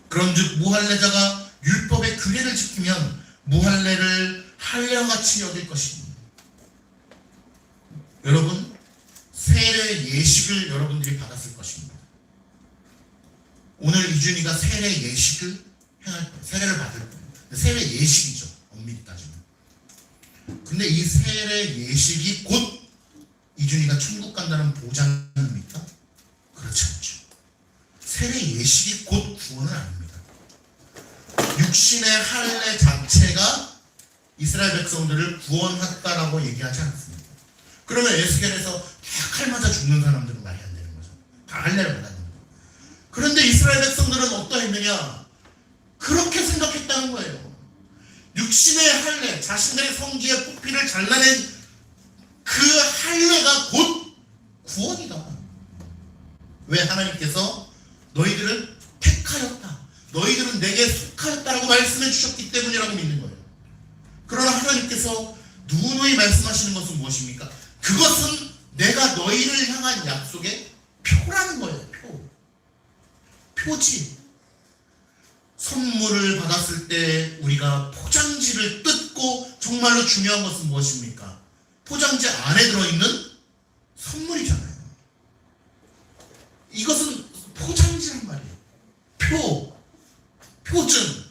그런즉 무할례자가 율법의 규례를 지키면 무할례를 할례와 같이 여길 것입니다. 여러분, 세례 예식을 여러분들이 받았을 것입니다. 오늘 이준이가 세례 예식을 행할 거예요. 세례를 받을 거예요. 세례 예식이죠, 엄밀히 따지면. 근데 이 세례 예식이 곧 이준이가 천국 간다는 보장입니까? 그렇지 않죠. 세례 예식이 곧 구원은 아닙니다. 육신의 할례 자체가 이스라엘 백성들을 구원했다라고 얘기하지 않습니다. 그러면 에스겔에서 다 칼 맞아 죽는 사람들은 말이 안 되는 거죠. 다 할례를 받았는 거예요. 그런데 이스라엘 백성들은 어떠했느냐? 그렇게 생각했다는 거예요. 육신의 할례, 자신들의 성기의 포피를 잘라낸 그 할례가 곧 구원이다. 왜? 하나님께서 너희들을 택하였다, 너희들은 내게 속하였다라고 말씀해 주셨기 때문이라고 믿는 거예요. 그러나 하나님께서 누누이 말씀하시는 것은 무엇입니까? 그것은 내가 너희를 향한 약속의 표라는 거예요. 표지. 선물을 받았을 때 우리가 포장지를 뜯고, 정말로 중요한 것은 무엇입니까? 포장지 안에 들어있는 선물이잖아요. 이것은 포장지란 말이에요. 표증.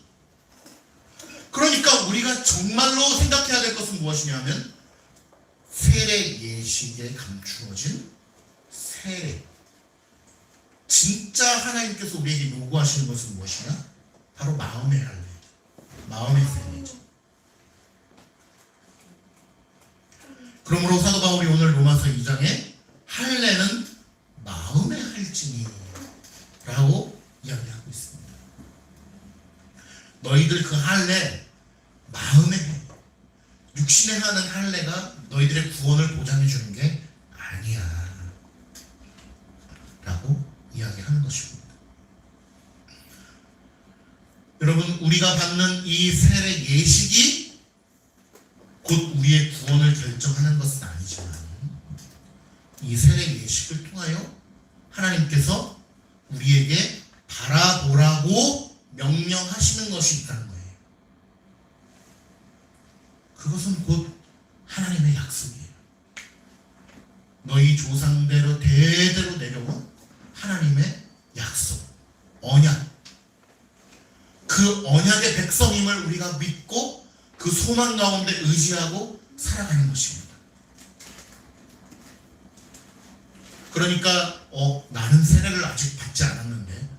그러니까 우리가 정말로 생각해야 될 것은 무엇이냐면, 세례 예식에 감추어진 세례. 진짜 하나님께서 우리에게 요구하시는 것은 무엇이냐? 바로 마음의 할례, 마음의 세례죠. 그러므로 사도 바울이 오늘 로마서 2장에 할례는 마음의 할지니 라고 이야기하고 있습니다. 너희들 그 할례 마음의 해. 육신에 하는 할례가 너희들의 구원을 보장해 주는 게 아니야 라고 이야기합니다. 여러분, 우리가 받는 이 세례 예식이 곧 우리의 구원을 결정하는 것은 아니지만 이 세례 예식을 통하여 하나님께서 우리에게 바라보라고 명령하시는 것이 있다는 거예요. 그것은 곧 하나님의 약속이에요. 너희 조상대로 대대로 내려온 하나님의 약속, 언약. 그 언약의 백성임을 우리가 믿고 그 소망 가운데 의지하고 살아가는 것입니다. 그러니까 나는 세례를 아직 받지 않았는데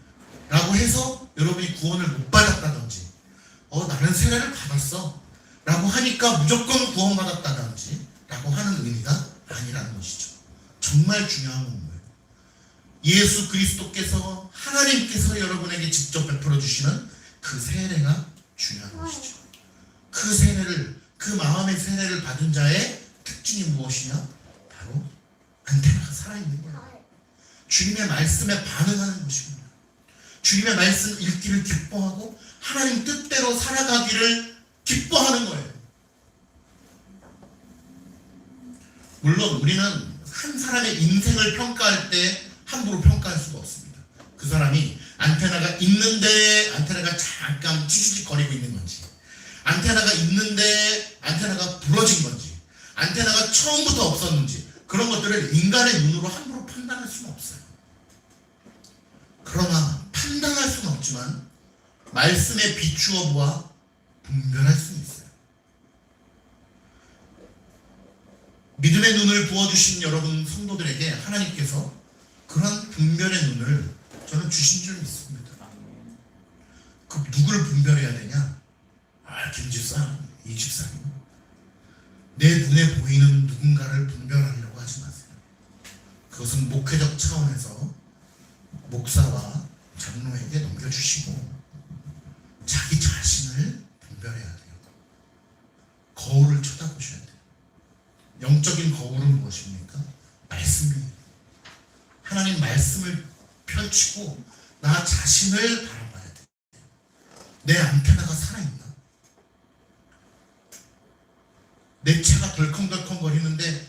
라고 해서 여러분이 구원을 못 받았다든지 나는 세례를 받았어 라고 하니까 무조건 구원받았다든지 라고 하는 의미가 아니라는 것이죠. 정말 중요한 건 뭐예요? 예수 그리스도께서 하나님께서 여러분에게 직접 베풀어 주시는 그 세례가 중요한 것이죠. 그 세례를, 그 마음의 세례를 받은 자의 특징이 무엇이냐? 바로 안테나가 살아있는 거예요. 주님의 말씀에 반응하는 것입니다. 주님의 말씀 읽기를 기뻐하고 하나님 뜻대로 살아가기를 기뻐하는 거예요. 물론 우리는 한 사람의 인생을 평가할 때 함부로 평가할 수가 없습니다. 그 사람이 안테나가 있는데 안테나가 잠깐 찌직거리고 있는 건지, 안테나가 있는데 안테나가 부러진 건지, 안테나가 처음부터 없었는지, 그런 것들을 인간의 눈으로 함부로 판단할 수는 없어요. 그러나 판단할 수는 없지만 말씀에 비추어 보아 분별할 수는 있어요. 믿음의 눈을 부어주신 여러분 성도들에게 하나님께서 그런 분별의 눈을 저는 주신 줄 믿습니다. 그 누구를 분별해야 되냐? 김집사, 이 집사님. 내 눈에 보이는 누군가를 분별하려고 하지 마세요. 그것은 목회적 차원에서 목사와 장로에게 넘겨주시고 자기 자신을 분별해야 돼요. 거울을 쳐다보셔야 돼요. 영적인 거울은 무엇입니까? 말씀이에요. 하나님 말씀을 펼치고 나 자신을 바라봐야 돼요. 내 안테나가 살아있나? 내 차가 덜컹덜컹 거리는데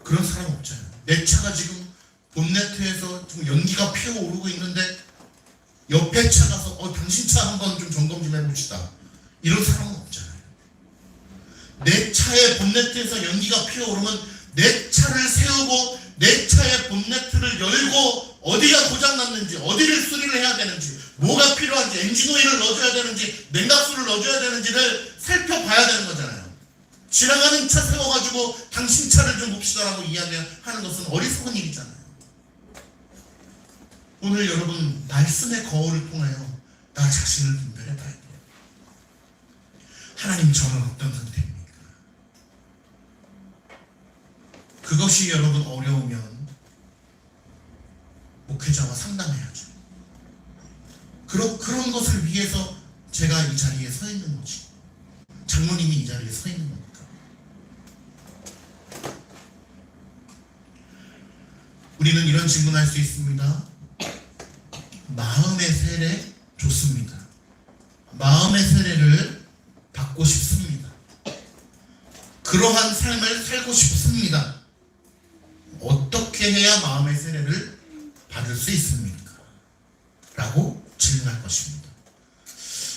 그런 사람 없잖아요. 내 차가 지금 본네트에서 지금 연기가 피어오르고 있는데 옆에 차 가서 당신 차 한번 좀 점검 좀 해봅시다. 이런 사람은 없잖아요. 내 차의 본네트에서 연기가 피어오르면 내 차를 세우고 내 차의 본네트를 열고 어디가 고장났는지, 어디를 수리를 해야 되는지, 뭐가 필요한지, 엔진 오일을 넣어줘야 되는지, 냉각수를 넣어줘야 되는지를 살펴봐야 되는 거잖아요. 지나가는 차 세워가지고 당신 차를 좀 봅시다라고 이야기하는 것은 어리석은 일이잖아요. 오늘 여러분 말씀의 거울을 통하여 나 자신을 분별해 봐야 돼요. 하나님, 저는 어떤 상태입니까? 그것이 여러분 어려우면 목회자와 상담해야죠. 그런 것을 위해서 제가 이 자리에 서 있는 거지. 장로님이 이 자리에 서 있는 겁니까? 우리는 이런 질문할 수 있습니다. 마음의 세례 좋습니다. 마음의 세례를 받고 싶습니다. 그러한 삶을 살고 싶습니다. 어떻게 해야 마음의 세례를 받을 수 있습니까? 라고 질문할 것입니다.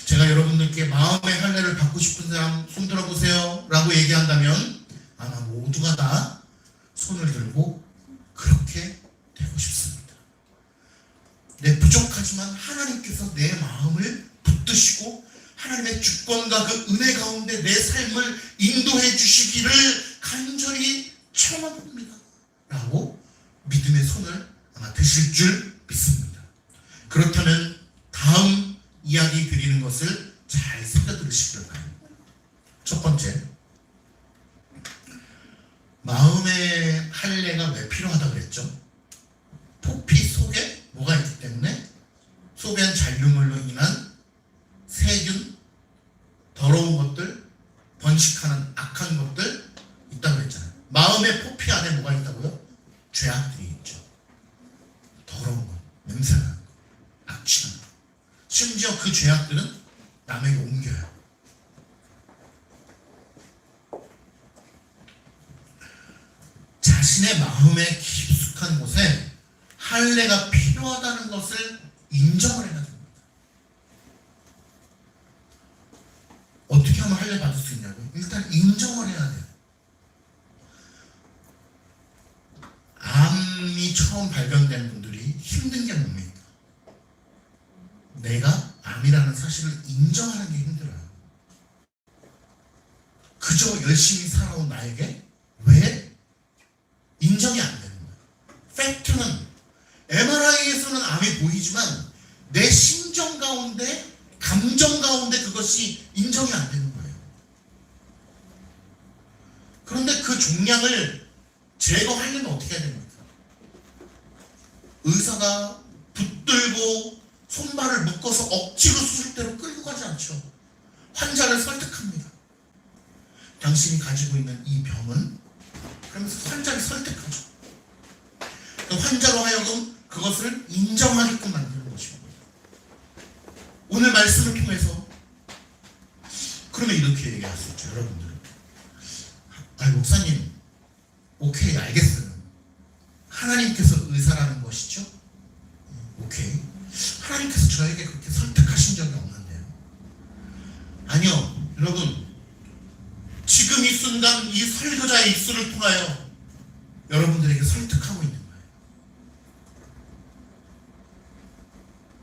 제가 여러분들께 마음의 할례를 받고 싶은 사람 손 들어보세요 라고 얘기한다면 아마 모두가 다 손을 들고 그렇게 되고 싶습니다. 내 부족하지만 하나님께서 내 마음을 붙드시고 하나님의 주권과 그 은혜 가운데 내 삶을 인도해 주시기를 간절히 청합니다 라고 믿음의 손을 아마 드실 줄 믿습니다. 그렇다면 다음 이야기 드리는 것을 잘 새겨 들으시길 바랍니다. 첫 번째, 마음의 할례가 왜 필요하다고 그랬죠? 포피 속에 뭐가 있기 때문에, 소변 잔류물로 인한 세균, 더러운 것들, 번식하는 악한 것들 있다고 그랬잖아요. 마음의 포피 안에 뭐가 있다고요? 죄악들이 있죠. 더러운 것, 냄새나는 것, 악취나는 것. 심지어 그 죄악들은 남에게 옮겨요. 자신의 마음의 깊숙한 곳에 할례가 필요하다는 것을 인정을 해야 됩니다. 어떻게 하면 할례 받을 수 있냐고요? 일단 인정을 해야 돼요. 암이 처음 발견된 분들이 힘든 게 뭡니까? 내가 암이라는 사실을 인정하는 게 힘들어요. 그저 열심히 살아온 나에게 왜 인정이 안 되는 거예요? 팩트는 MRI에서는 암이 보이지만 내 심정 가운데, 감정 가운데 그것이 인정이 안 되는 거예요. 그런데 그 종양을 제거하려면 어떻게 해야 됩니까? 의사가 붙들고 손발을 묶어서 억지로 수술대로 끌고 가지 않죠. 환자를 설득합니다. 당신이 가지고 있는 이 병은, 그러면서 환자를 설득하죠. 환자로 하여금 그것을 인정하게끔 만드는 것입니다. 오늘 말씀을 통해서 그러면 이렇게 얘기할 수 있죠. 여러분들은 목사님 오케이 알겠어요. 하나님께서 의사라는 것이죠. 오케이. 하나님께서 저에게 그렇게 설득하신 적이 없는데요. 아니요. 여러분 지금 이 순간 이 설교자의 입술을 통하여 여러분들에게 설득하고 있는 거예요.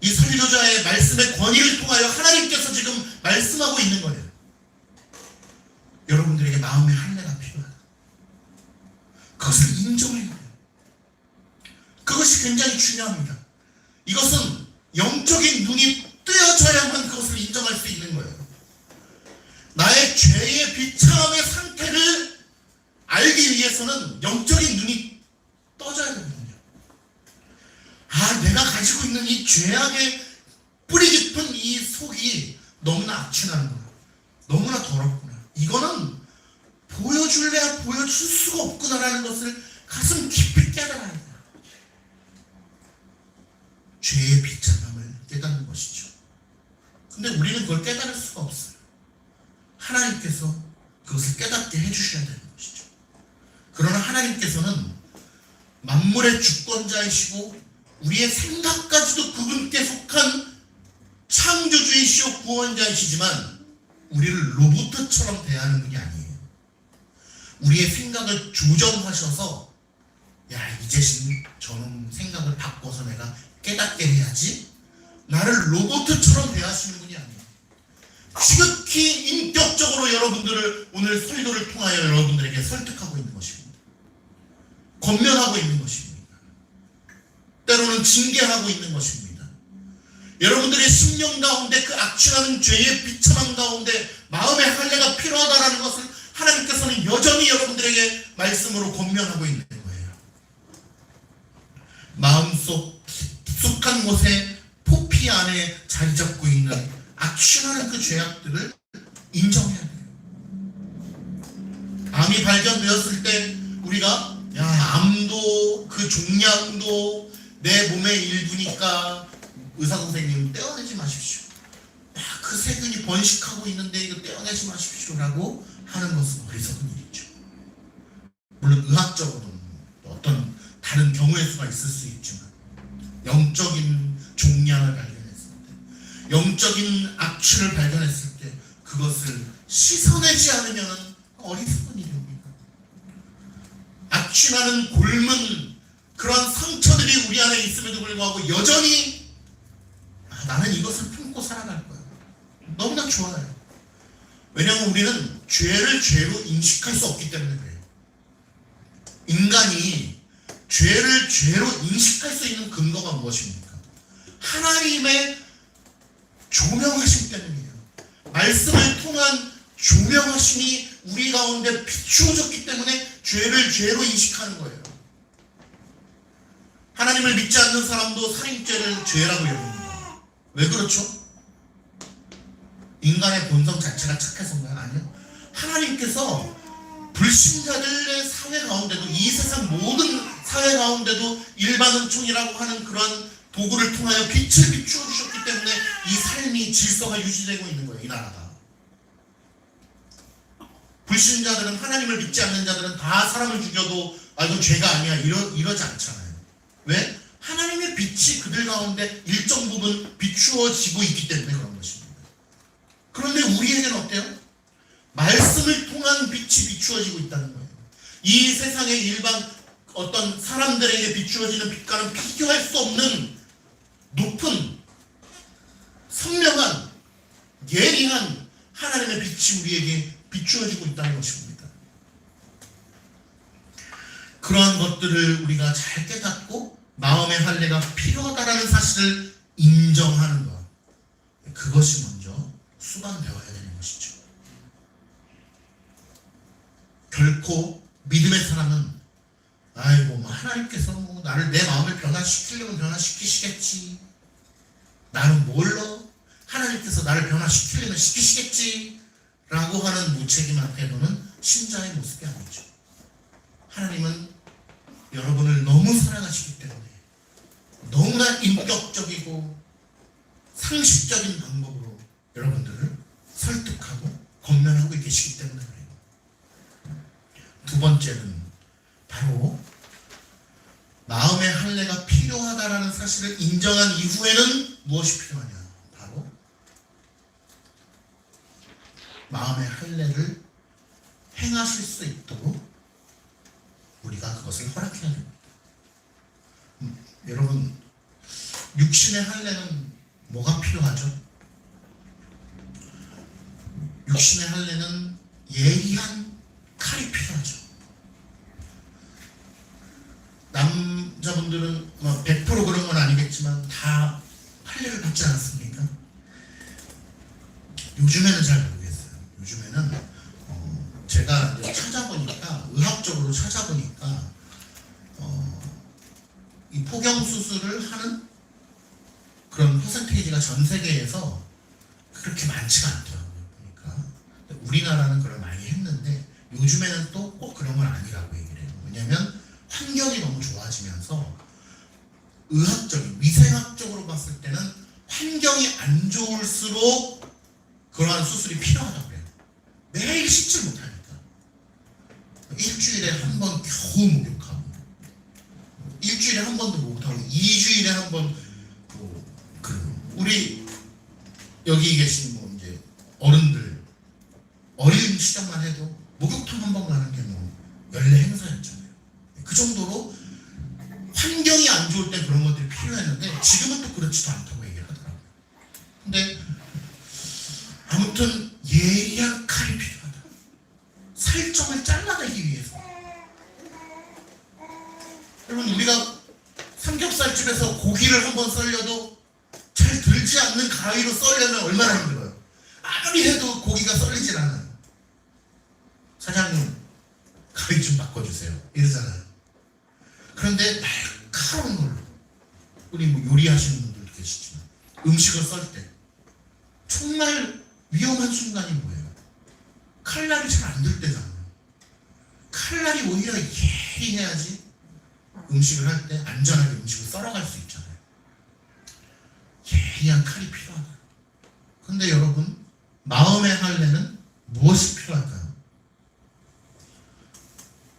이 설교자의 말씀의 권위를 통하여 하나님께서 지금 말씀하고 있는 거예요. 여러분들에게 마음의 할례가 필요하다. 그것을 인정해야 돼요. 그것이 굉장히 중요합니다. 이것은 영적인 눈이 뜨여져야만 그것을 인정할 수 있는 거예요. 나의 죄의 비참함의 상태를 알기 위해서는 영적인 눈이 떠져야 되거든요. 내가 가지고 있는 이 죄악의 뿌리 깊은 이 속이 너무나 악취나는구나. 너무나 더럽구나. 이거는 보여줄래야 보여줄 수가 없구나라는 것을 가슴 깊이 깨달아야 돼요. 죄의 비참함을 깨닫는 것이죠. 근데 우리는 그걸 깨달을 수가 없어요. 하나님께서 그것을 깨닫게 해주셔야 되는 것이죠. 그러나 하나님께서는 만물의 주권자이시고 우리의 생각까지도 그분께 속한 창조주이시오 구원자이시지만 우리를 로봇처럼 대하는 분이 아니에요. 우리의 생각을 조정하셔서 이제 저는 생각을 바꿔서 내가 깨닫게 해야지, 나를 로봇처럼 대하시는 분이 아니에요. 지극히 인격적으로 여러분들을 오늘 설교를 통하여 여러분들에게 설득하고 있는 것입니다. 권면하고 있는 것입니다. 때로는 징계하고 있는 것입니다. 여러분들의 심령 가운데 그 악취나는 죄의 비참함 가운데 마음의 할례가 필요하다는 것을 하나님께서는 여전히 여러분들에게 말씀으로 권면하고 있는 거예요. 마음속 깊숙한 곳에 포피 안에 자리 잡고 있는 악취나는 그 죄악들을 인정해야 돼요. 암이 발견되었을 때 우리가 암도 그 종양도 내 몸의 일부니까 의사 선생님 떼어내지 마십시오. 그 세균이 번식하고 있는데 이거 떼어내지 마십시오라고 하는 것은 어리석은 일이죠. 물론 의학적으로는 어떤 다른 경우의 수가 있을 수 있지만 영적인 종양을 발견했을 때, 영적인 악취를 발견했을 때 그것을 씻어내지 않으면 어리석은 일입니다. 악취나는 골문 그런 상처들이 우리 안에 있음에도 불구하고 여전히 나는 이것을 품고 살아갈 거야. 너무나 좋아요. 왜냐하면 우리는 죄를 죄로 인식할 수 없기 때문에 그래요. 인간이 죄를 죄로 인식할 수 있는 근거가 무엇입니까? 하나님의 조명하심 때문이에요. 말씀을 통한 조명하심이 우리 가운데 비추어졌기 때문에 죄를 죄로 인식하는 거예요. 하나님을 믿지 않는 사람도 살인죄를 죄라고 여깁니다. 왜 그렇죠? 인간의 본성 자체가 착해서인가요? 아니요. 하나님께서 불신자들의 사회 가운데도, 이 세상 모든 사회 가운데도 일반은총이라고 하는 그런 도구를 통하여 빛을 비추어 주셨기 때문에 이 삶이 질서가 유지되고 있는 거예요. 이 나라가. 불신자들은, 하나님을 믿지 않는 자들은 다 사람을 죽여도 이건 죄가 아니야 이러지 않잖아요. 왜? 하나님의 빛이 그들 가운데 일정 부분 비추어지고 있기 때문에 그런 것입니다. 그런데 우리에게는 어때요? 말씀을 통한 빛이 비추어지고 있다는 거예요. 이 세상의 일반 어떤 사람들에게 비추어지는 빛과는 비교할 수 없는 높은 선명한 예리한 하나님의 빛이 우리에게 비추어지고 있다는 것입니다. 그러한 것들을 우리가 잘 깨닫고 마음의 할례가 필요하다라는 사실을 인정하는 것, 그것이 먼저 수반되어야 되는 것이죠. 결코 믿음의 사람은 하나님께서 나를, 내 마음을 변화시키려면 변화시키시겠지, 나는 뭘로 하나님께서 나를 변화시키려면 시키시겠지 라고 하는 무책임한 태도는 신자의 모습이 아니죠. 하나님은 여러분을 너무 사랑하시기 때문에 너무나 인격적이고 상식적인 방법으로 여러분들을 설득하고 권면하고 계시기 때문에 그래요. 두 번째는 바로 마음의 할례가 필요하다라는 사실을 인정한 이후에는 무엇이 필요하냐? 바로 마음의 할례를 행하실 수 있도록 우리가 그것을 허락해야 됩니다. 여러분, 육신의 할례는 뭐가 필요하죠? 육신의 할례는 예리한 칼이 필요하죠. 남자분들은 100% 그런 건 아니겠지만 다 할례를 받지 않았습니까? 요즘에는 잘 모르겠어요. 요즘에는 제가 찾아보니까, 의학적으로 찾아보니까 이 포경 수술을 하는 그런 퍼센테이지가 전 세계에서 그렇게 많지가 않더라고요. 보니까 우리나라는 그걸 많이 했는데 요즘에는 또 꼭 그런 건 아니라고 얘기를 해요. 왜냐하면 환경이 너무 좋아지면서 의학적인, 위생학적으로 봤을 때는 환경이 안 좋을수록 그러한 수술이 필요하다고 해요. 매일 씻질 못하니까 일주일에 한 번 겨우 목욕하고, 일주일에 한 번도 목욕하고, 2주일에 한 번 우리 여기 계신 이제 어른들 어린 시절만 해도 목욕탕 한 번 가는 게 연례 행사였잖아요. 그 정도로 환경이 안 좋을 때 그런 것들이 필요했는데 지금은 또 그렇지도 않다고 얘기를 하더라고요. 근데 아무튼 예리한 칼이 필요하다. 살점을 잘라내기 위해서. 여러분, 우리가 삼겹살집에서 고기를 한번 썰려도 잘 들지 않는 가위로 썰려면 얼마나 힘들어요. 아무리 해도 고기가 썰리질 않아요. 사장님, 가위 좀 바꿔주세요 이러잖아요. 그런데 날카로운 걸로, 우리 요리하시는 분들도 계시지만 음식을 썰 때 정말 위험한 순간이 뭐예요? 칼날이 잘 안 들 때잖아요. 칼날이 오히려 예리해야지 음식을 할 때 안전하게 음식을 썰어갈 수 있잖아요. 예리한 칼이 필요하다. 그런데 여러분, 마음의 할례는 무엇이 필요할까요?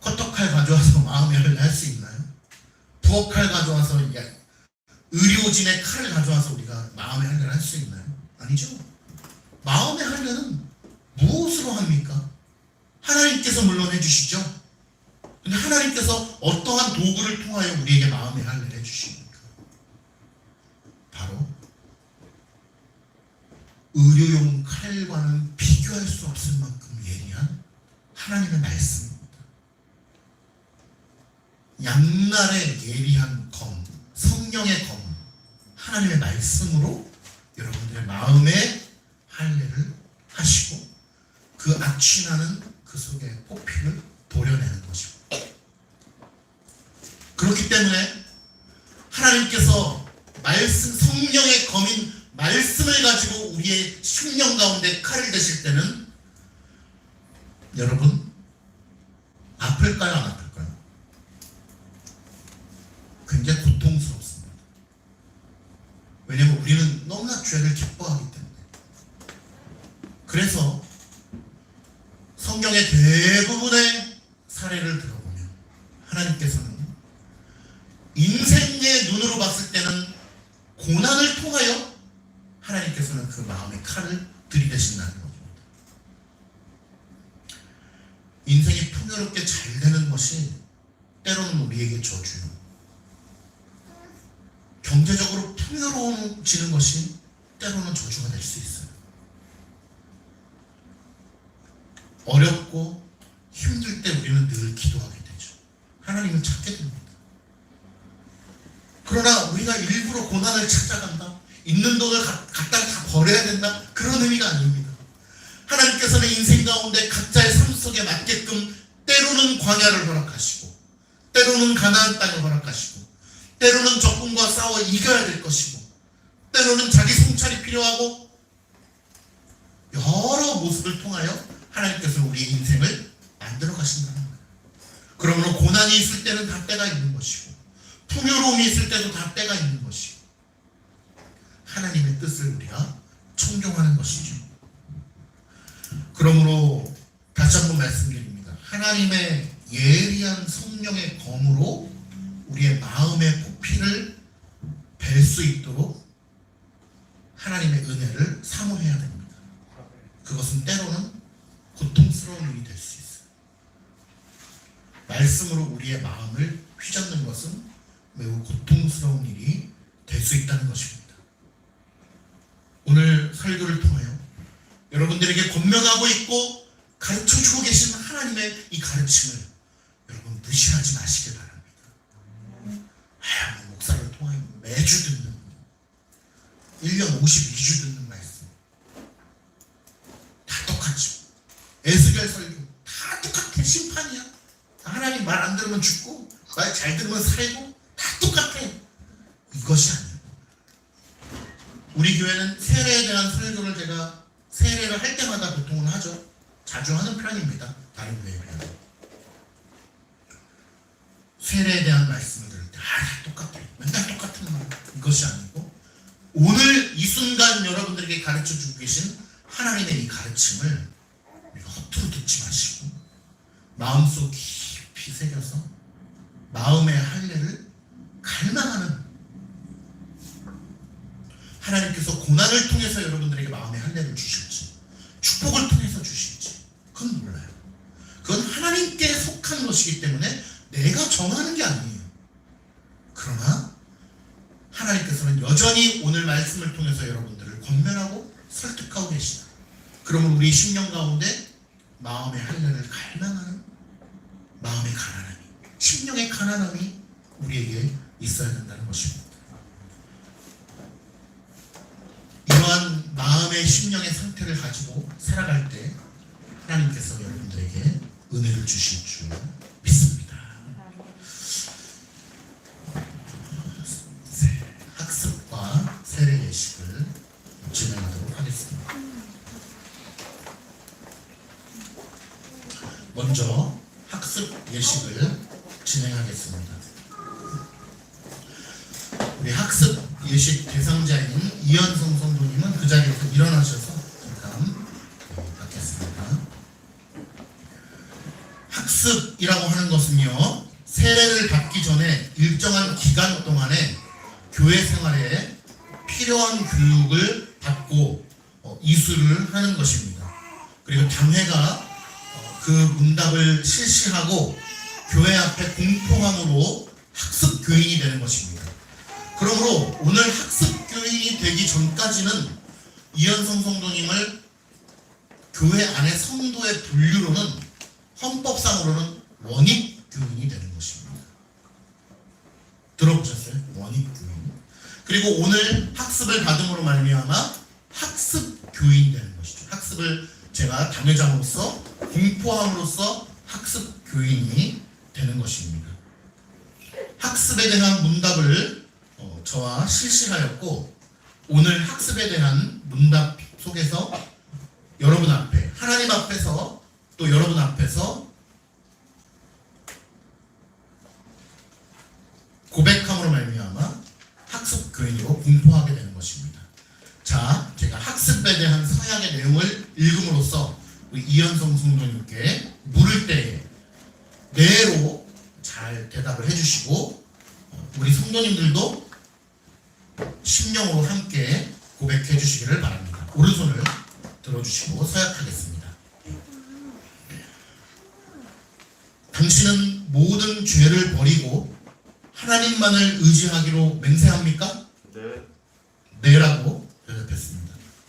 커터칼 가져와서 마음의 할례 할 수 있나요? 부엌칼 가져와서, 의료진의 칼을 가져와서 우리가 마음의 할례를 할 수 있나요? 아니죠. 마음의 할례는 무엇으로 합니까? 하나님께서 물론 해주시죠. 근데 하나님께서 어떠한 도구를 통하여 우리에게 마음의 할례를 해주십니까? 바로 의료용 칼과는 비교할 수 없을 만큼 예리한 하나님의 말씀입니다. 양날의 예리한 검, 성령의 검, 하나님의 말씀으로 여러분들의 마음의 할례를 하시고 그 악취나는 그 속에 포피를 도려내는 것입니다. 그렇기 때문에 하나님께서 말씀, 성령의 검인 말씀을 가지고 우리의 심령 가운데 칼을 대실 때는 여러분, 아플까요? 안 아플까요? 굉장히 고통스럽습니다. 죄를 기뻐하기 때문에. 그래서 성경의 대부분의 사례를 들어보면 하나님께서는 인생의 눈으로 봤을 때는 고난을 통하여 하나님께서는 그 마음의 칼을 들이대신다는 겁니다. 인생이 풍요롭게 잘 되는 것이 때로는 우리에게 저주요, 경제적으로 풍요로워지는 것이 때로는 저주가 될 수 있어요. 어렵고 힘들 때 우리는 늘 기도하게 되죠. 하나님을 찾게 됩니다. 그러나 우리가 일부러 고난을 찾아간다, 있는 돈을 갖다 다 버려야 된다, 그런 의미가 아닙니다. 하나님께서는 인생 가운데 각자의 삶 속에 맞게끔 때로는 광야를 허락하시고, 때로는 가나안 땅을 허락하시고, 때로는 적군과 싸워 이겨야 될 것이고, 때로는 자기 성찰이 필요하고, 여러 모습을 통하여 하나님께서 우리의 인생을 만들어 가신다는 거예요. 그러므로 고난이 있을 때는 다 때가 있는 것이고, 풍요로움이 있을 때도 다 때가 있는 것이고, 하나님의 뜻을 우리가 청종하는 것이죠. 그러므로 다시 한번 말씀드립니다. 하나님의 예리한 성령의 검으로 우리의 마음의 부피를 벨 수 있도록 하나님의 은혜를 사모해야 됩니다. 그것은 때로는 고통스러운 일이 될 수 있어요. 말씀으로 우리의 마음을 휘젓는 것은 매우 고통스러운 일이 될 수 있다는 것입니다. 오늘 설교를 통하여 여러분들에게 권면하고 있고 가르쳐주고 계신 하나님의 이 가르침을 여러분 무시하지 마시길 바랍니다. 목사를 통하여 매주 듣는, 1년 52주 듣는 말씀 다 똑같죠. 에스겔 설교 다 똑같아. 심판이야. 하나님 말 안 들으면 죽고 말 잘 들으면 살고 다 똑같아. 이것이 아니에요. 우리 교회는 세례에 대한 설교를 제가 세례를 할 때마다 보통은 하죠. 자주 하는 편입니다. 다른 교회에 비하면. 세례에 대한 말씀을 들을 때 다 똑같아요. 맨날 똑같은 말. 이것이 아니고 오늘 이 순간 여러분들에게 가르쳐주고 계신 하나님의 이 가르침을 우리가 허투루 듣지 마시고 마음속 깊이 새겨서 마음의 할례를 갈망하는, 하나님께서 고난을 통해서 여러분들에게 마음의 할례를 주실지 축복을 통해서 주실지 그건 몰라요. 그건 하나님께 속한 것이기 때문에 내가 정하는 게 아니에요. 그러나 하나님께서는 여전히 오늘 말씀을 통해서 여러분들을 권면하고 설득하고 계시다. 그러면 우리 심령 가운데 마음의 할례를 갈망하는 마음의 가난함이, 심령의 가난함이 우리에게 있어야 된다는 것입니다. 이러한 마음의 심령의 상태를 가지고 살아갈 때 하나님께서 여러분들에게 은혜를 주실 줄 믿습니다. 학습과 세례 예식을 진행하도록 하겠습니다. 먼저 학습 예식을 진행하겠습니다. 우리 학습 예식 대상자인 이현성 성도님은 그 자리에서 일어나셔서 잠깐 받겠습니다. 학습이라고 하는 것은요, 세례를 받기 전에 일정한 기간 동안에 교회 생활에 필요한 교육을 받고 이수를 하는 것입니다. 그리고 당회가 그 문답을 실시하고 교회 앞에 공포함으로 학습 교인이 되는 것입니다. 그러므로 오늘 학습 교인이 되기 전까지는 이현성 성도님을 교회 안의 성도의 분류로는, 헌법상으로는 원입 교인이 되는 것입니다. 들어보셨어요? 원입 교인. 그리고 오늘 학습을 받음으로 말미암아 학습 교인이 되는 것이죠. 학습을 제가 당회장으로서 공포함으로써 학습 교인이 되는 것입니다. 학습에 대한 문답을 저와 실시하였고, 오늘 학습에 대한 문답 속에서 여러분 앞에, 하나님 앞에서 또 여러분 앞에서 고백함으로 말미암아 학습 교인으로 공포하게 되는 것입니다. 자, 학습에 대한 서약의 내용을 읽음으로써 우리 이현성 성도님께 물을 때에 네로 잘 대답을 해주시고 우리 성도님들도 심령으로 함께 고백해 주시기를 바랍니다. 오른손을 들어주시고 서약하겠습니다. 당신은 모든 죄를 버리고 하나님만을 의지하기로 맹세합니까? 네. 네라고 대답했습니다.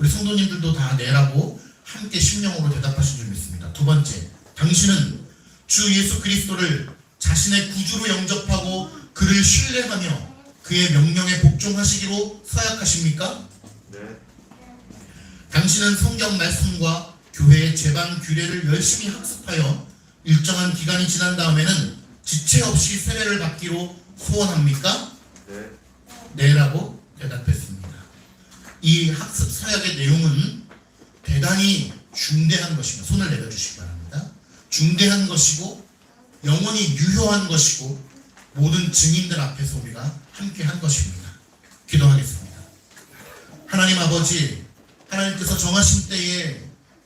우리 성도님들도 다 네라고 함께 심령으로 대답하신 줄 믿습니다. 두 번째, 당신은 주 예수 그리스도를 자신의 구주로 영접하고 그를 신뢰하며 그의 명령에 복종하시기로 서약하십니까? 네. 당신은 성경 말씀과 교회의 제방 규례를 열심히 학습하여 일정한 기간이 지난 다음에는 지체 없이 세례를 받기로 소원합니까? 네. 네라고 대답했습니다. 이 학습 서약의 내용은 대단히 중대한 것입니다. 손을 내려주시기 바랍니다. 중대한 것이고 영원히 유효한 것이고 모든 증인들 앞에서 우리가 함께 한 것입니다. 기도하겠습니다. 하나님 아버지, 하나님께서 정하신 때에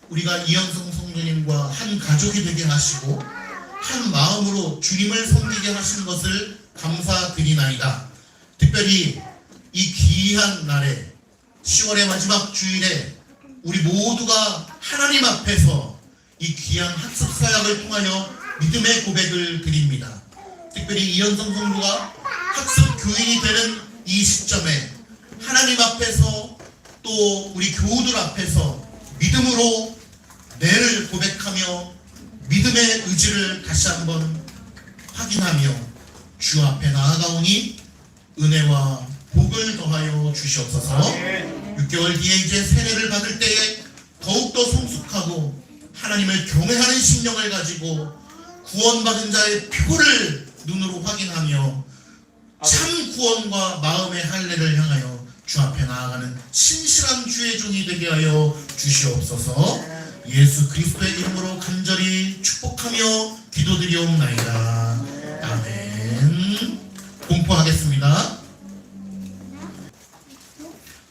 우리가 이현성 성도님과 한 가족이 되게 하시고 한 마음으로 주님을 섬기게 하신 것을 감사드리나이다. 특별히 이 귀한 날에 10월의 마지막 주일에 우리 모두가 하나님 앞에서 이 귀한 학습 서약을 통하여 믿음의 고백을 드립니다. 특별히 이현성 성도가 학습 교인이 되는 이 시점에 하나님 앞에서 또 우리 교우들 앞에서 믿음으로 내를 고백하며 믿음의 의지를 다시 한번 확인하며 주 앞에 나아가오니 은혜와 복을 더하여 주시옵소서. 6개월 뒤에 이제 세례를 받을 때에 더욱더 성숙하고 하나님을 경외하는 심령을 가지고 구원받은 자의 표를 눈으로 확인하며 참 구원과 마음의 할례를 향하여 주 앞에 나아가는 신실한 주의 종이 되게 하여 주시옵소서. 예수 그리스도의 이름으로 간절히 축복하며 기도드리옵나이다. 아멘. 공포하겠습니다.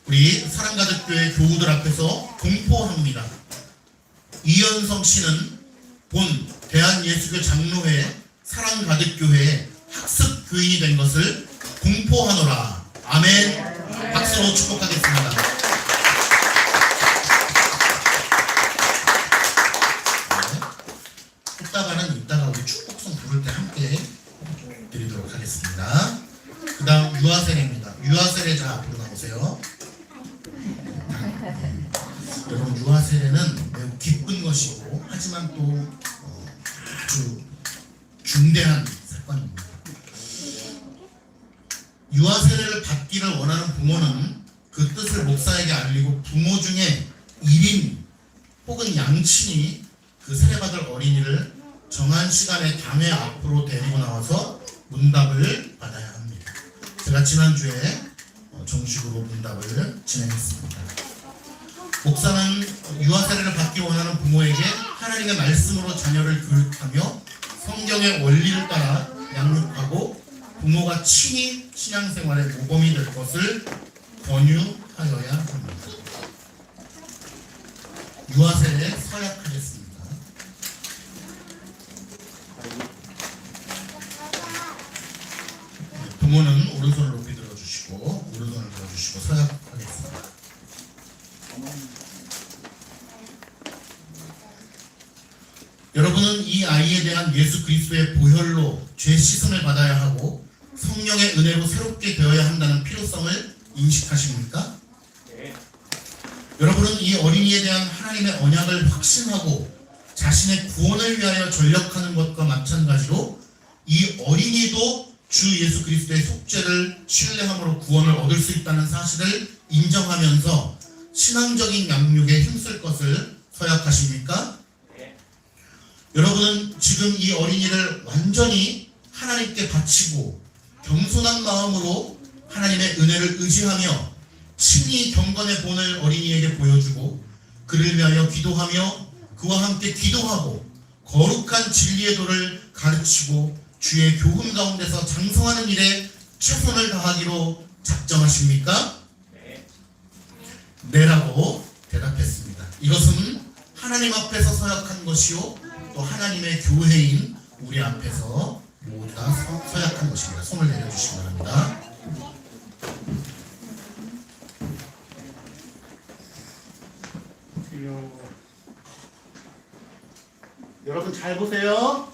우리 사랑가득교회 교우들 앞에서 공포합니다. 이현성 씨는 본 대한예수교 장로회 사랑가득교회의 학습 교인이 된 것을 공포하노라. 아멘. 박수로 축복하겠습니다. 이따가는 이따가 우리 축복송 부를 때 함께 드리도록 하겠습니다. 그 다음 유아세례입니다. 유아세례 자 앞으로 나오세요. 여러분, 유아세례는 매우 기쁜 것이고 하지만 또 아주 중대한 사건입니다. 유아세례를 받기를 원하는 부모는 그 뜻을 목사에게 알리고 부모 중에 1인 혹은 양친이 그 세례받을 어린이를 정한 시간에 당회 앞으로 데리고 나와서 문답을 받아야 합니다. 제가 지난주에 정식으로 문답을 진행했습니다. 목사는 유아세례를 받기 원하는 부모에게 하나님의 말씀으로 자녀를 교육하며 성경의 원리를 따라 양육하고 부모가 친히 신앙생활의 모범이 될 것을 권유하여야 합니다. 유아세례에 서약하겠습니다. 부모는 오른손을 높이 들어주시고 오른손을 들어주시고 서약하겠습니다. 여러분은 이 아이에 대한 예수 그리스도의 보혈로 죄 씻음을 받아야 하고 성령의 은혜로 새롭게 되어야 한다는 필요성을 인식하십니까? 네. 여러분은 이 어린이에 대한 하나님의 언약을 확신하고 자신의 구원을 위하여 전력하는 것과 마찬가지로 이 어린이도 주 예수 그리스도의 속죄를 신뢰함으로 구원을 얻을 수 있다는 사실을 인정하면서 신앙적인 양육에 힘쓸 것을 서약하십니까? 네. 여러분은 지금 이 어린이를 완전히 하나님께 바치고 겸손한 마음으로 하나님의 은혜를 의지하며 친히 경건의 본을 어린이에게 보여주고 그를 위하여 기도하며 그와 함께 기도하고 거룩한 진리의 도를 가르치고 주의 교훈 가운데서 장성하는 일에 최선을 다하기로 작정하십니까? 네. 네라고 대답했습니다. 이것은 하나님 앞에서 서약한 것이요 또 하나님의 교회인 우리 앞에서 모두 다 서약한 것입니다. 손을 내려주시기 바랍니다. 여러분 잘 보세요.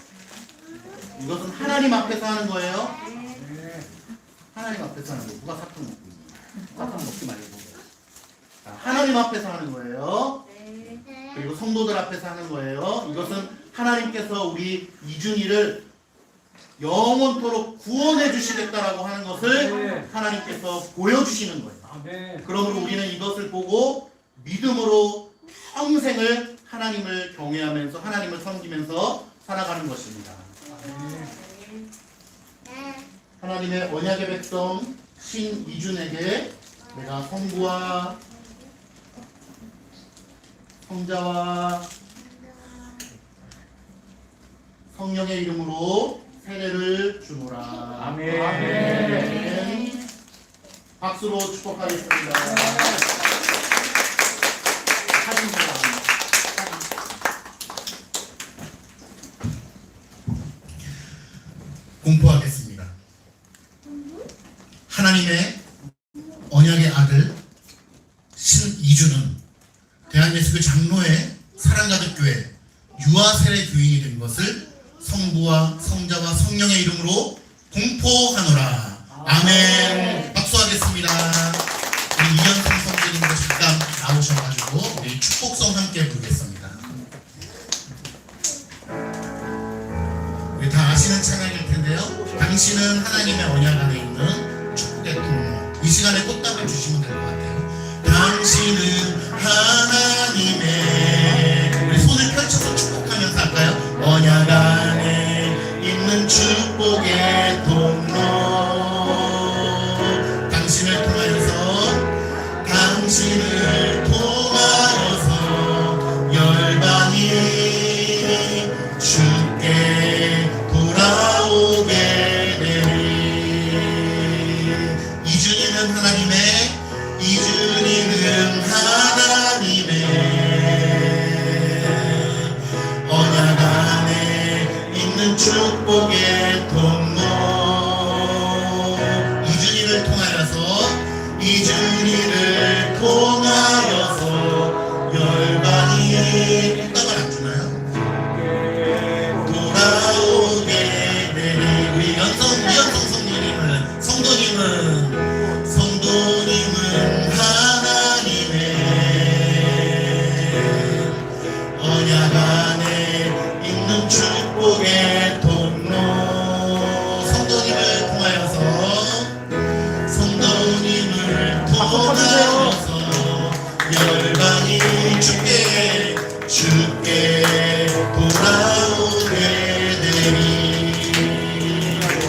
이것은 하나님 앞에서 하는 거예요. 하나님 앞에서 하는 거예요. 누가 사탕 먹고 있는 거예요? 사탕 먹지 말고. 하나님 앞에서 하는 거예요. 그리고 성도들 앞에서 하는 거예요. 이것은 하나님께서 우리 이준이를 영원토록 구원해 주시겠다라고 하는 것을 하나님께서 보여주시는 거예요. 그러므로 우리는 이것을 보고 믿음으로 평생을 하나님을 경외하면서 하나님을 섬기면서 살아가는 것입니다. 하나님의 언약의 백성 신이준에게 내가 성부와 성자와 성령의 이름으로 세례를 주노라. 아멘. 아멘. 박수로 축복하겠습니다. 사진 촬영. 공포하겠습니다. 하나님의 언약의 아들 신이준은 대한예수교 장로회 사랑가족교회 유아세례 교인이 된 것을 성부와 성자와 성령의 이름으로 공포하노라. 아멘. 박수하겠습니다. 우리 이현성 선생님도 잠깐 나오셔가지고 우리 축복성 함께 부르겠습니다. 우리 다 아시는 찬양일 텐데요. 당신은 하나님의 언약 안에 있는 축복의 통로. 이 시간에 꽃다발 주시면 될 것 같아요. 당신은 하나님의, 우리 손을 펼쳐서 축복하면서 할까요? 언약 안에 있는 축복의 통로. 당신을 통하여서, 당신을 통하여서 열방이 주께 돌아오게 되리. 이준이는 하나님의, 이준이는 하나님의 언약 안에 있는 축복의 통로. 이준이를 통하여서, 이준이를 통하여서 열방이 꽃다발 안 주나요? 돌아오게 되리. 우리 이현성 성도님은, 성도님은 하나님의 언약 안에 있는 축복의 통로. 성도님을 통하여서, 성도님을 통하여서 열방이 주께 돌아오게 되리.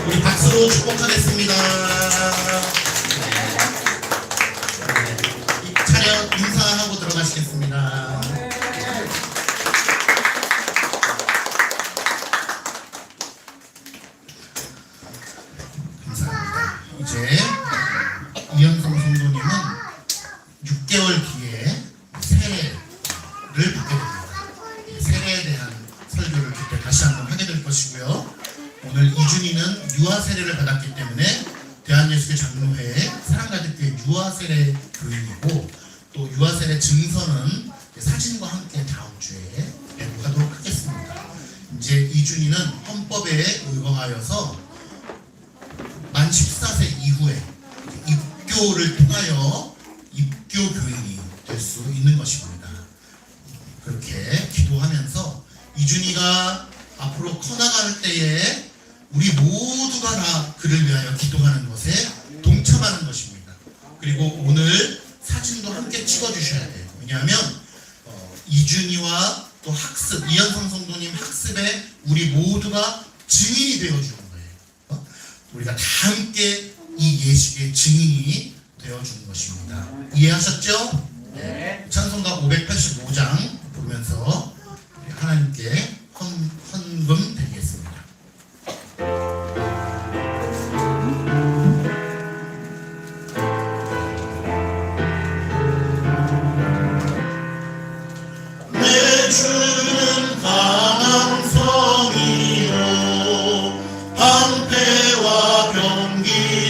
우리 박수로 축복하겠습니다. 이 차렷 인사하고 들어가시겠습니다. 감사합니다. 이제 이현성 성도님은 6개월 뒤에 세례를 받게 됩니다. 세례에 대한 설교를 그때 다시 한번 하게 될 것이고요. 오늘 이준이는 유아 세례를 받았기 때문에 대한예수교 장로회 사랑가족교회 유아 세례 교인이고, 또 유아 세례 증서는 사진과 함께 다음 주에 배부하도록 하겠습니다. 이제 이준이는 헌법에 의거하여서 만 14세 이후에 입교를 통하여 입교 교인이 될 수 있는 것입니다. 그렇게 기도하면서 이준이가 앞으로 커나갈 때에 우리 모두가 다 그를 위하여 기도하는 것에 동참하는 것입니다. 그리고 오늘 사진도 함께 찍어주셔야 돼요. 왜냐하면 이준이와 또 학습, 이현성 성도님 학습에 우리 모두가 증인이 되어주는 거예요. 우리가 다 함께 이 예식의 증인이 되어주는 것입니다. 이해하셨죠? 네. 찬송가 585장 부르면서 하나님께 헌금 드리겠습니다.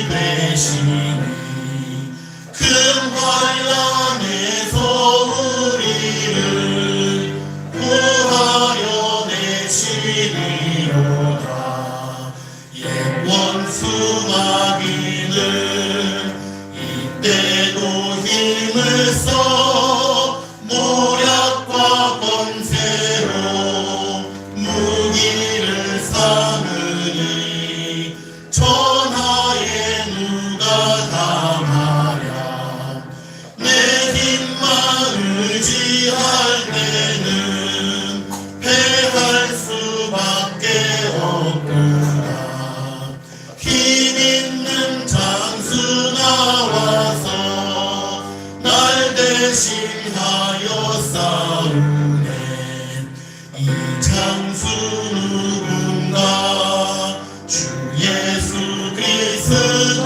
되시니 큰 환난에서 우리를 구하려 내시리로다. 옛 원수 마귀는 이때도 힘을 써 모략과 권세로 무기를 삼으니 전하에 누가 당하랴. 내 힘만 의지할 때는 패할 수밖에 없구나. 힘 있는 장수 나와서 날 대신하여 싸우네. 이 장수 누군가 주 예수 그리스도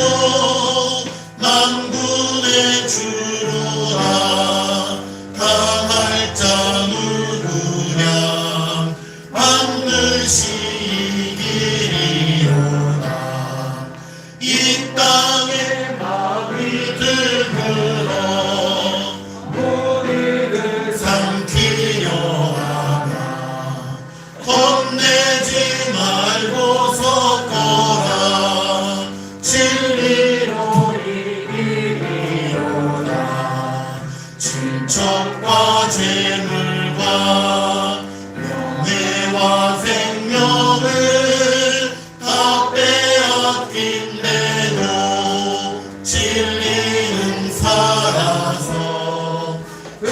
만군의 주로라. 당할 자 누구냐 반드시 이기리로다. 이 땅에 마귀들 불어 우리를 삼키려 하나. 겁내지 말고 섰거라. 진리로 이기리로다. 질척과 재물과 명예와 생명을 다 빼앗긴데도 진리는 살아서 그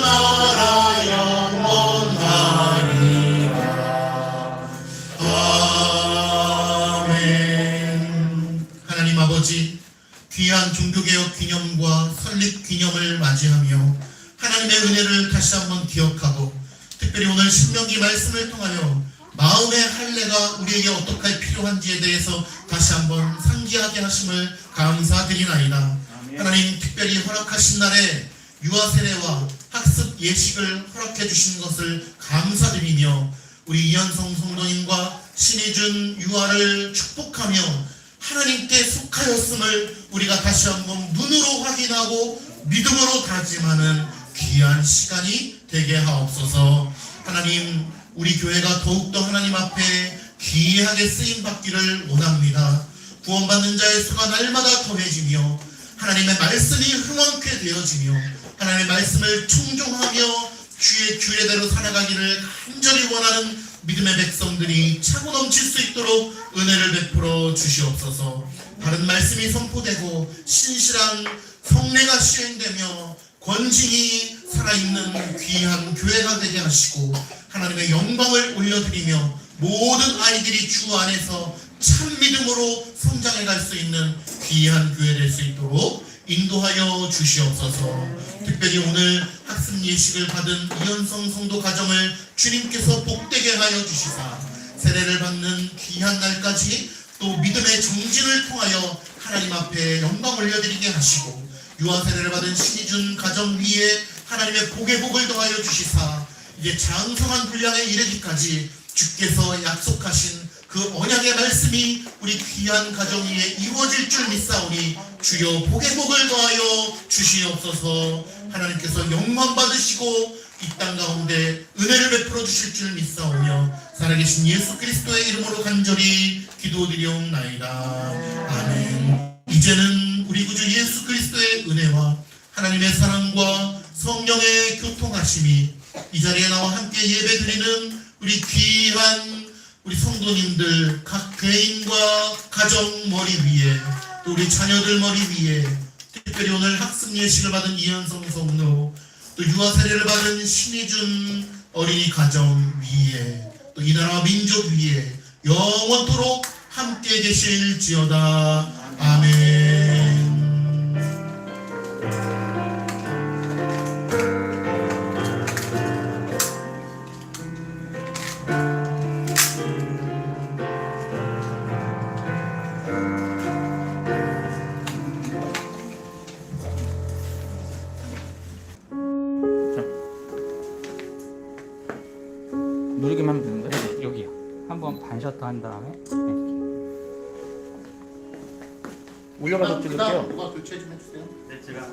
나라 영원하리라. 아멘. 하나님 아버지, 귀한 종교개혁 기념과 설립 기념을 맞이하며 하나님의 은혜를 다시 한번 기억하고 특별히 오늘 신명기 말씀을 통하여 마음의 할례가 우리에게 어떻게 필요한지에 대해서 다시 한번 상기하게 하심을 감사드리나이다. 하나님 특별히 허락하신 날에 유아 세례와 학습 예식을 허락해 주신 것을 감사드리며 우리 이현성 성도님과 신희준 유아를 축복하며 하나님께 속하였음을 우리가 다시 한번 눈으로 확인하고 믿음으로 다짐하는 귀한 시간이 되게 하옵소서. 하나님, 우리 교회가 더욱더 하나님 앞에 귀하게 쓰임받기를 원합니다. 구원받는 자의 수가 날마다 더해지며 하나님의 말씀이 흥왕케 되어지며 하나님의 말씀을 충종하며 주의 규례대로 살아가기를 간절히 원하는 믿음의 백성들이 차고 넘칠 수 있도록 은혜를 베풀어 주시옵소서. 바른 말씀이 선포되고 신실한 성례가 시행되며 권징이 살아있는 귀한 교회가 되게 하시고 하나님의 영광을 올려드리며 모든 아이들이 주 안에서 참 믿음으로 성장해 갈 수 있는 귀한 교회 될 수 있도록 인도하여 주시옵소서. 특별히 오늘 학습 예식을 받은 이현성 성도 가정을 주님께서 복되게 하여 주시사 세례를 받는 귀한 날까지 또 믿음의 정진을 통하여 하나님 앞에 영광 올려드리게 하시고 유아 세례를 받은 신희준 가정 위에 하나님의 복의 복을 더하여 주시사 이제 장성한 분량에 이르기까지 주께서 약속하신 그 언약의 말씀이 우리 귀한 가정 위에 이루어질 줄 믿사오니 주여 복의 복을 더하여 주시옵소서. 하나님께서 영광 받으시고 이 땅 가운데 은혜를 베풀어 주실 줄 믿사오며 살아계신 예수 그리스도의 이름으로 간절히 기도드리옵나이다. 아멘. 이제는 우리 구주 예수 그리스도의 은혜와 하나님의 사랑과 성령의 교통하심이 이 자리에 나와 함께 예배드리는 우리 귀한 우리 성도님들 각 개인과 가정 머리 위에 또 우리 자녀들 머리 위에 특별히 오늘 학습 예식을 받은 이현성 성도 또 유아 세례를 받은 신희준 어린이 가정 위에 또 이 나라와 민족 위에 영원토록 함께 계실지어다. 아멘. 누르기만 하면 되는 거예요? 네, 여기요. 한번 반셔터 한 다음에 네. 올려가서 그다음 찍을게요. 누가 교체 좀 해주세요. 네, 제가